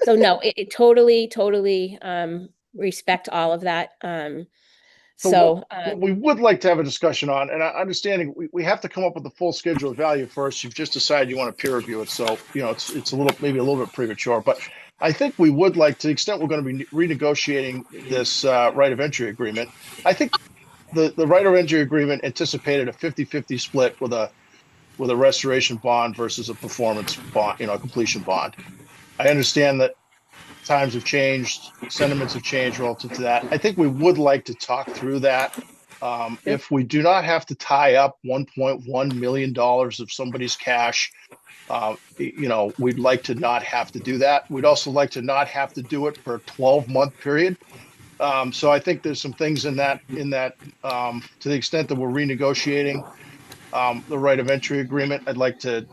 So no, it totally respect all of that. What we would like to have a discussion on, and understanding we have to come up with the full schedule of value first. You've just decided you want to peer review it, so it's maybe a little bit premature. But I think we would like, to the extent we're going to be renegotiating this right of entry agreement. I think the right of entry agreement anticipated a 50-50 split with a restoration bond versus a performance bond, a completion bond. I understand that times have changed, sentiments have changed relative to that. I think we would like to talk through that. If we do not have to tie up $1.1 million of somebody's cash, we'd like to not have to do that. We'd also like to not have to do it for a 12-month period. So I think there's some things in that, to the extent that we're renegotiating the right of entry agreement, I'd like to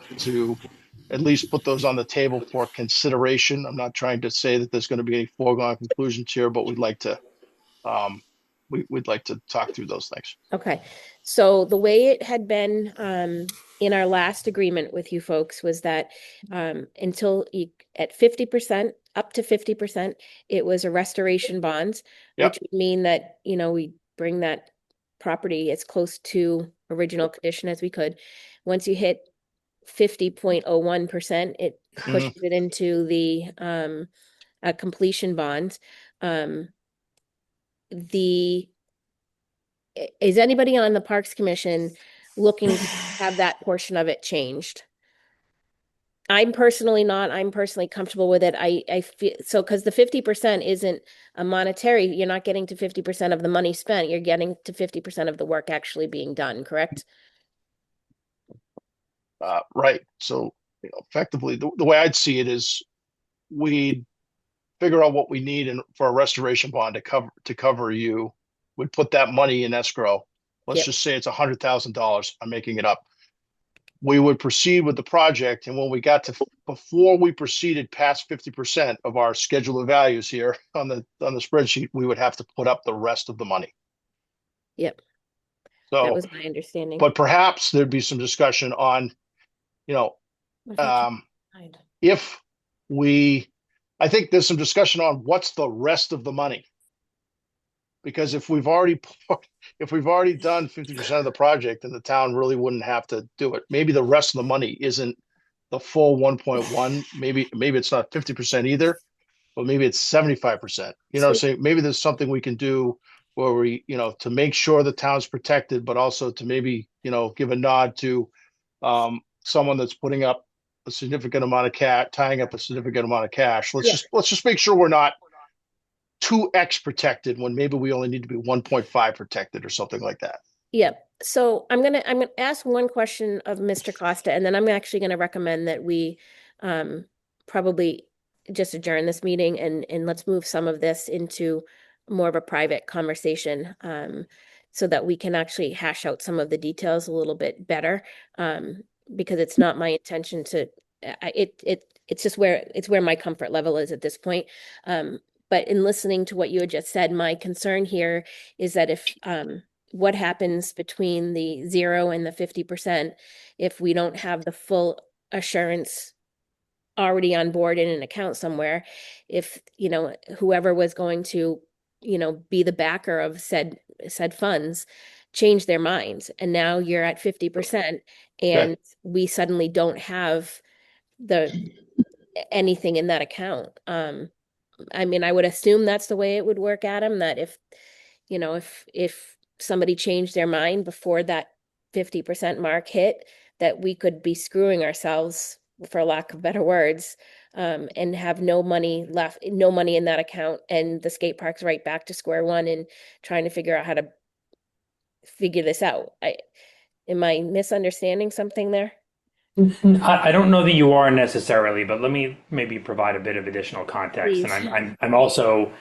at least put those on the table for consideration. I'm not trying to say that there's going to be any foregone conclusions here, but we'd like to talk through those things. Okay. So the way it had been in our last agreement with you folks was that until at 50%, up to 50%, it was a restoration bonds, Yep. which would mean that, we bring that property as close to original condition as we could. Once you hit 50.01%, it pushes it into the completion bonds. Is anybody on the Parks Commission looking to have that portion of it changed? I'm personally not. I'm personally comfortable with it. I feel so, because the 50% isn't a monetary. You're not getting to 50% of the money spent. You're getting to 50% of the work actually being done. Correct? Right. So effectively, the way I'd see it is we'd figure out what we need for a restoration bond to cover you. We'd put that money in escrow. Let's just say it's $100,000. I'm making it up. We would proceed with the project, and when we got to before we proceeded past 50% of our schedule of values here on the spreadsheet, we would have to put up the rest of the money. Yep. So that was my understanding. But perhaps there'd be some discussion on, I think there's some discussion on what's the rest of the money. Because if we've already done 50% of the project, then the town really wouldn't have to do it. Maybe the rest of the money isn't the full 1.1. Maybe it's not 50% either, but maybe it's 75%. So maybe there's something we can do where we, to make sure the town's protected, but also to maybe, give a nod to someone that's putting up a significant amount of cash, tying up a significant amount of cash. Let's just make sure we're not 2x protected when maybe we only need to be 1.5 protected or something like that. Yep. So I'm gonna ask one question of Mr. Costa, and then I'm actually gonna recommend that we probably just adjourn this meeting and let's move some of this into more of a private conversation, so that we can actually hash out some of the details a little bit better. Because it's not my intention to it's just where my comfort level is at this point. But in listening to what you had just said, my concern here is that if what happens between the 0 and the 50% if we don't have the full assurance already on board in an account somewhere, if whoever was going to be the backer of said funds change their minds, and now you're at 50% and we suddenly don't have anything in that account. I mean, I would assume that's the way it would work, Adam, that if somebody changed their mind before that 50% mark hit, that we could be screwing ourselves, for lack of better words, and have no money left, no money in that account, and the skate park's right back to square one and trying to figure out how to figure this out. Am I misunderstanding something there? I don't know that you are necessarily, but let me maybe provide a bit of additional context. Please. And I'm also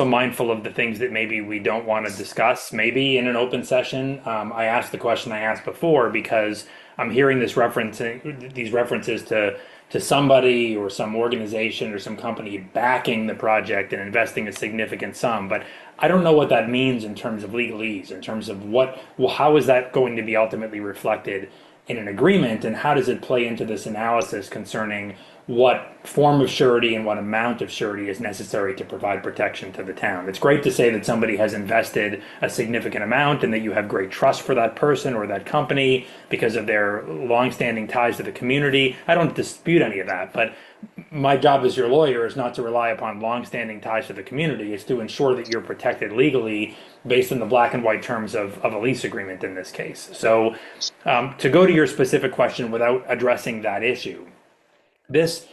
mindful of the things that maybe we don't want to discuss, maybe in an open session. I asked the question I asked before because I'm hearing these references to somebody or some organization or some company backing the project and investing a significant sum, but I don't know what that means in terms of legalese, in terms of how is that going to be ultimately reflected in an agreement, and how does it play into this analysis concerning what form of surety and what amount of surety is necessary to provide protection to the town. It's great to say that somebody has invested a significant amount and that you have great trust for that person or that company because of their longstanding ties to the community. I don't dispute any of that, but my job as your lawyer is not to rely upon longstanding ties to the community. It's to ensure that you're protected legally based on the black and white terms of a lease agreement in this case. So to go to your specific question without addressing that issue, this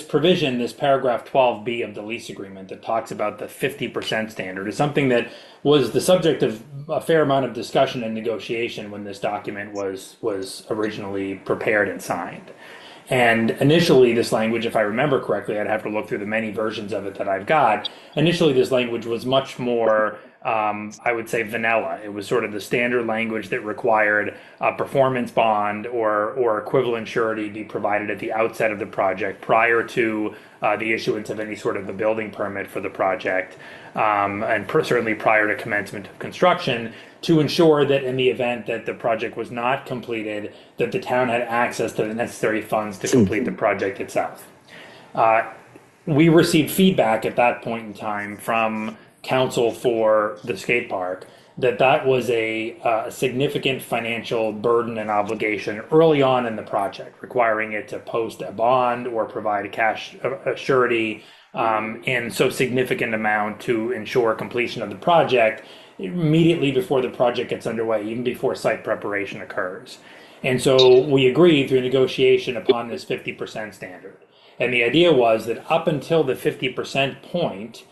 provision, this paragraph 12B of the lease agreement that talks about the 50% standard, is something that was the subject of a fair amount of discussion and negotiation when this document was originally prepared and signed. And initially, this language, if I remember correctly, I'd have to look through the many versions of it that I've got. Initially, this language was much more, I would say, vanilla. It was sort of the standard language that required a performance bond or equivalent surety be provided at the outset of the project prior to the issuance of any sort of a building permit for the project, and certainly prior to commencement of construction, to ensure that in the event that the project was not completed, that the town had access to the necessary funds to complete the project itself. We received feedback at that point in time from counsel for the skate park that was a significant financial burden and obligation early on in the project, requiring it to post a bond or provide a cash surety in so significant amount to ensure completion of the project immediately before the project gets underway, even before site preparation occurs. And so we agreed through negotiation upon this 50% standard. And the idea was that up until the 50% point,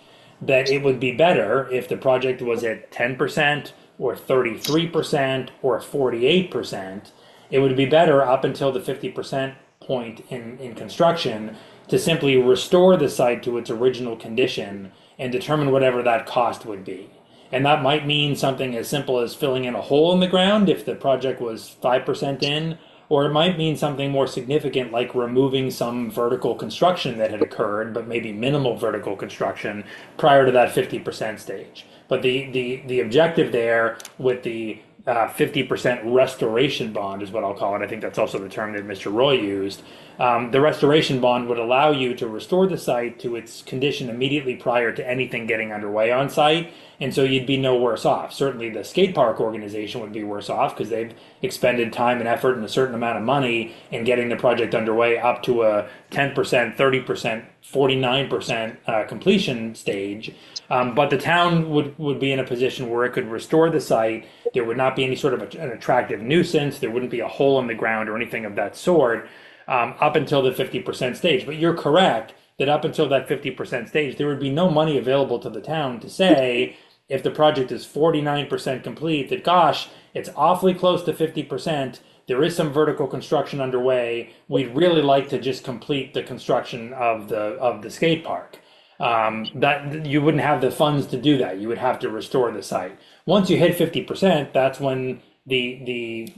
that it would be better if the project was at 10% or 33% or 48%. It would be better up until the 50% point in construction to simply restore the site to its original condition and determine whatever that cost would be. And that might mean something as simple as filling in a hole in the ground if the project was 5% in, or it might mean something more significant like removing some vertical construction that had occurred, but maybe minimal vertical construction prior to that 50% stage. But the objective there with the 50% restoration bond is what I'll call it. I think that's also the term that Mr. Roy used. The restoration bond would allow you to restore the site to its condition immediately prior to anything getting underway on site, and so you'd be no worse off. Certainly the skate park organization would be worse off because they've expended time and effort and a certain amount of money in getting the project underway up to a 10%, 30%, 49% completion stage. But the town would be in a position where it could restore the site. There would not be any sort of an attractive nuisance. There wouldn't be a hole in the ground or anything of that sort up until the 50% stage. But you're correct that up until that 50% stage, there would be no money available to the town to say, if the project is 49% complete, that gosh, it's awfully close to 50%. There is some vertical construction underway. We'd really like to just complete the construction of the skate park. That you wouldn't have the funds to do that. You would have to restore the site. Once you hit 50%, that's when the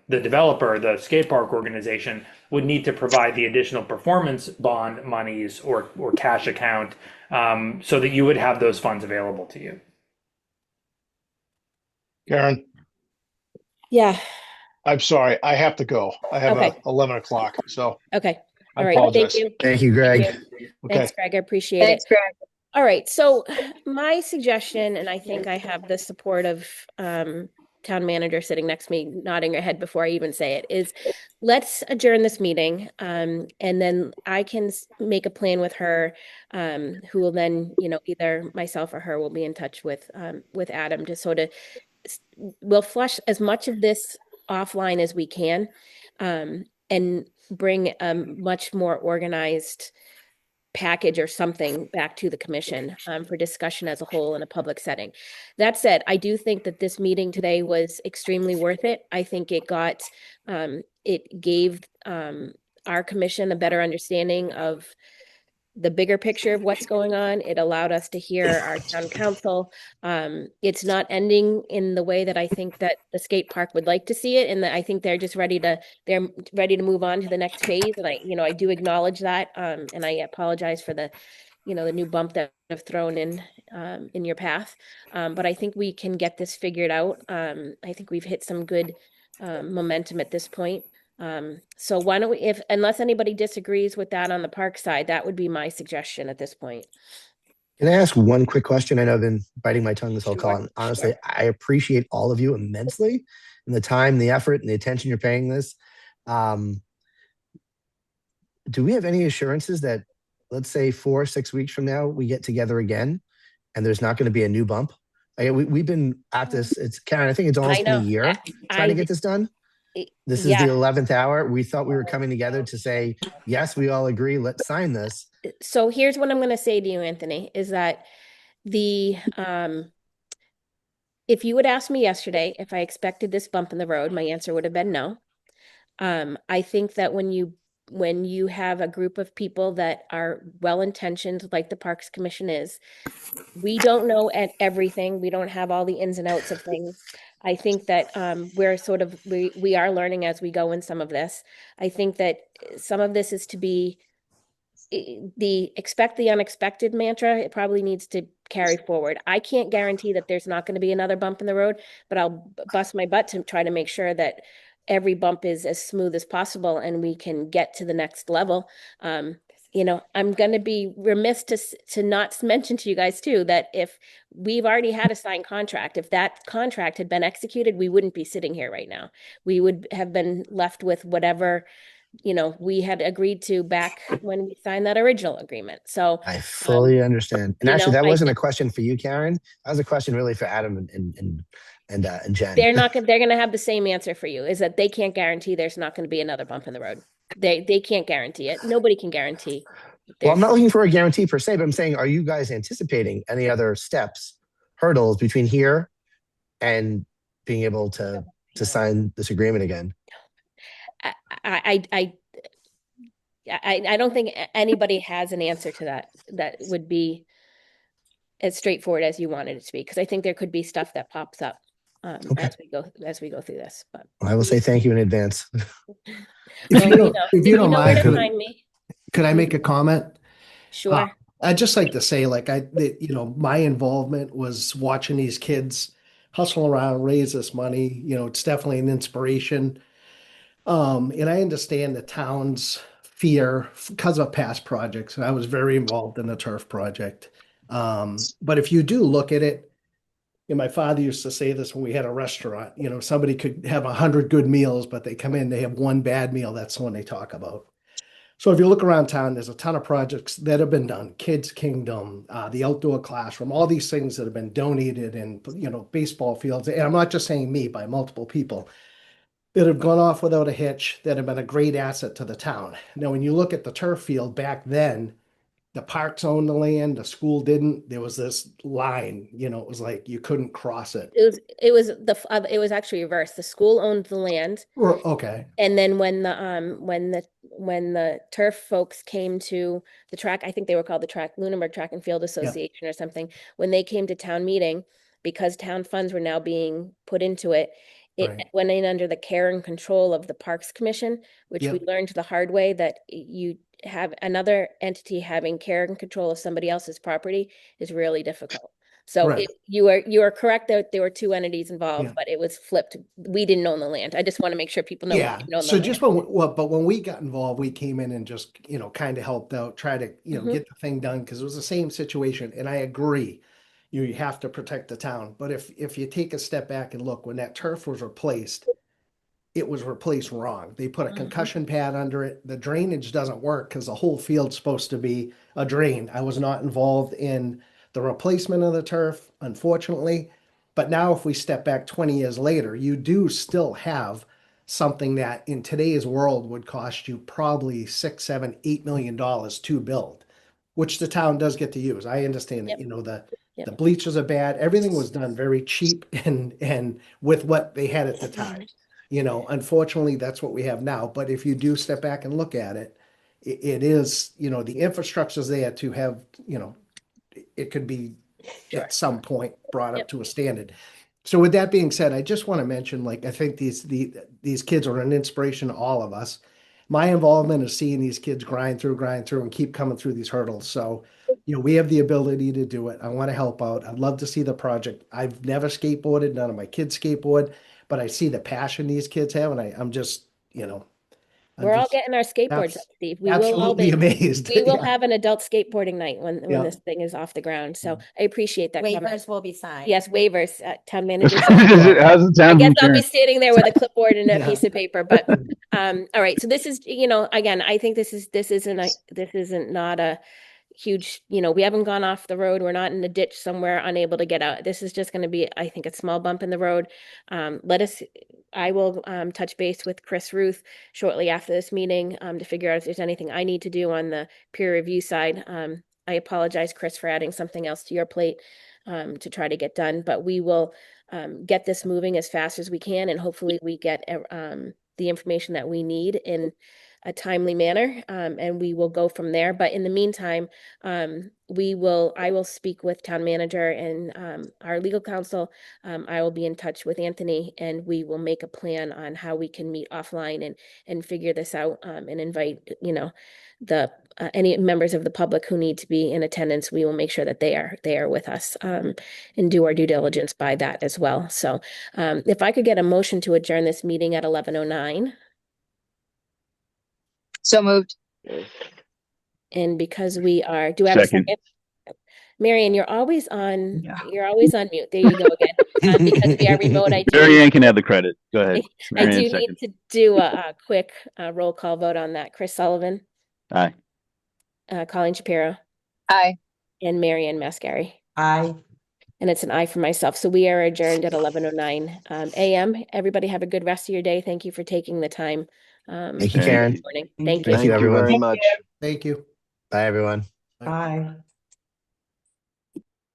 developer, the skate park organization, would need to provide the additional performance bond monies or cash account, so that you would have those funds available to you. Karen, Yeah. I'm sorry. I have to go. I have Okay. 11 o'clock. So Okay. I All right. Thank apologize. you. Thank you, Greg. Thank you. Okay. Thanks, Greg. I appreciate it. All right. So my suggestion, and I think I have the support of town manager sitting next to me, nodding her head before I even say it, is let's adjourn this meeting, and then I can make a plan with her, who will then, either myself or her will be in touch with Adam to sort of, we'll flush as much of this offline as we can, and bring a much more organized package or something back to the commission, for discussion as a whole in a public setting. That said, I do think that this meeting today was extremely worth it. I think it gave our commission a better understanding of the bigger picture of what's going on. It allowed us to hear our town council. It's not ending in the way that I think that the skate park would like to see it, and that I think they're ready to move on to the next phase. And I do acknowledge that, and I apologize for the new bump that I've thrown in your path. But I think we can get this figured out. I think we've hit some good momentum at this point. So why don't we, unless anybody disagrees with that on the park side, that would be my suggestion at this point. Can I ask one quick question? I know I've been biting my tongue this whole call. Sure. And honestly, I appreciate all of you immensely, and the time, the effort, and the attention you're paying this. Do we have any assurances that, let's say 4 or 6 weeks from now, we get together again and there's not going to be a new bump? We've been at this. It's Karen, I think it's almost been a year trying to get this done. This is the 11th hour. We thought we were coming together to say, yes, we all agree, let's sign this. So here's what I'm going to say to you, Anthony, is that if you would ask me yesterday if I expected this bump in the road, my answer would have been no. I think that when you have a group of people that are well-intentioned, like the Parks Commission is, we don't know everything. We don't have all the ins and outs of things. I think that we are learning as we go in some of this. I think that some of this is to be the expect the unexpected mantra. It probably needs to carry forward. I can't guarantee that there's not going to be another bump in the road, but I'll bust my butt to try to make sure that every bump is as smooth as possible and we can get to the next level. I'm going to be remiss to not mention to you guys too, that if we've already had a signed contract, if that contract had been executed, we wouldn't be sitting here right now. We would have been left with whatever, we had agreed to back when we signed that original agreement. So I fully understand. And actually, that wasn't a question for you, Karen. That was a question really for Adam and Jen. They're going to have the same answer for you, is that they can't guarantee there's not going to be another bump in the road. They can't guarantee it. Nobody can guarantee. Well, I'm not looking for a guarantee per se, but I'm saying, are you guys anticipating any other steps, hurdles between here and being able to sign this agreement again? I don't think anybody has an answer to that would be as straightforward as you wanted it to be, because I think there could be stuff that pops up as we go through this. But I will say thank you in advance. If you don't mind, could I make a comment? Sure. I'd just like to say, my involvement was watching these kids hustle around, raise this money. It's definitely an inspiration. And I understand the town's fear because of past projects. And I was very involved in the turf project. But if you do look at it, and my father used to say this when we had a restaurant, somebody could have 100 good meals, but they come in, they have one bad meal. That's the one they talk about. So if you look around town, there's a ton of projects that have been done. Kids Kingdom, the outdoor classroom, all these things that have been donated, and, baseball fields. And I'm not just saying me, by multiple people that have gone off without a hitch, that have been a great asset to the town. Now, when you look at the turf field back then, the parks owned the land, the school didn't. There was this line, you know, it was like you couldn't cross it. It was actually reversed. The school owned the land. Okay. And then when the turf folks came to the track, I think they were called the Lunenburg Track and Field Association or something, when they came to town meeting, because town funds were now being put into it, it Right. went in under the care and control of the Parks Commission, which we Yep. learned the hard way that you have another entity having care and control of somebody else's property is really difficult. So Right. you are correct that there were two entities involved, Yeah. but it was flipped. We didn't own the land. I just want to make sure people know we Yeah. didn't own the So land. just but when we got involved, we came in and just, you know, kind of helped out, try to, you know, Mhm. get the thing done because it was the same situation. And I agree, you have to protect the town. But if you take a step back and look, when that turf was replaced, it was replaced wrong. They put a Mhm. concussion pad under it. The drainage doesn't work because the whole field's supposed to be a drain. I was not involved in the replacement of the turf, unfortunately. But now if we step back 20 years later, you do still have something that in today's world would cost you probably $6, $7, $8 million to build, which the town does get to use. I understand that, Yep. you know, the Yep. bleachers are bad. Everything was done very cheap and with what they had at the time. You know, unfortunately, that's what we have now. But if you do step back and look at it, it is, you know, the infrastructure's there to have, you know, it could be Sure. at some point brought up Yep. to a standard. So with that being said, I just want to mention, like, I think these kids are an inspiration to all of us. My involvement is seeing these kids grind through and keep coming through these hurdles. So, you know, we have the ability to do it. I want to help out. I'd love to see the project. I've never skateboarded, none of my kids skateboard, but I see the passion these kids have, and I'm just, you know, I'm We're all just getting our skateboards up, Steve. We will all absolutely be. amazed. We will Yeah. have an adult skateboarding night when Yeah. this thing is off the ground. So I appreciate that comment. Waivers will be signed. Yes, waivers, town manager. How's the I town guess I'll be return? standing there with a clipboard and a Yeah. piece of paper, but, all right. So this is, you know, again, I think this isn't not a huge, you know, we haven't gone off the road. We're not in a ditch somewhere unable to get out. This is just going to be, I think, a small bump in the road. I will touch base with Chris Ruth shortly after this meeting to figure out if there's anything I need to do on the peer review side. I apologize, Chris, for adding something else to your plate to try to get done, but we will get this moving as fast as we can, and hopefully we get the information that we need in a timely manner, and we will go from there. But in the meantime, I will speak with town manager and our legal counsel. I will be in touch with Anthony, and we will make a plan on how we can meet offline and figure this out, and invite, you know, the any members of the public who need to be in attendance. We will make sure that they are with us, and do our due diligence by that as well. So if I could get a motion to adjourn this meeting at 11:09. So moved. And because we are, do I have a Second. second? Marion, you're always on, Yeah. you're always on mute. There you go again. Because we are remote, Mary Ann can have the credit. Go ahead. I Mary Ann, do need second. to do a quick roll call vote on that. Chris Sullivan, Aye. Colleen Shapiro, Aye. and Marion Mascari. Aye. And it's an aye for myself. So we are adjourned at 11:09 a.m. Everybody have a good rest of your day. Thank you for taking the time. Thank you, Karen. Morning. Thank Thank you. Thank you, everyone. very much. Thank you. Bye, everyone. Bye.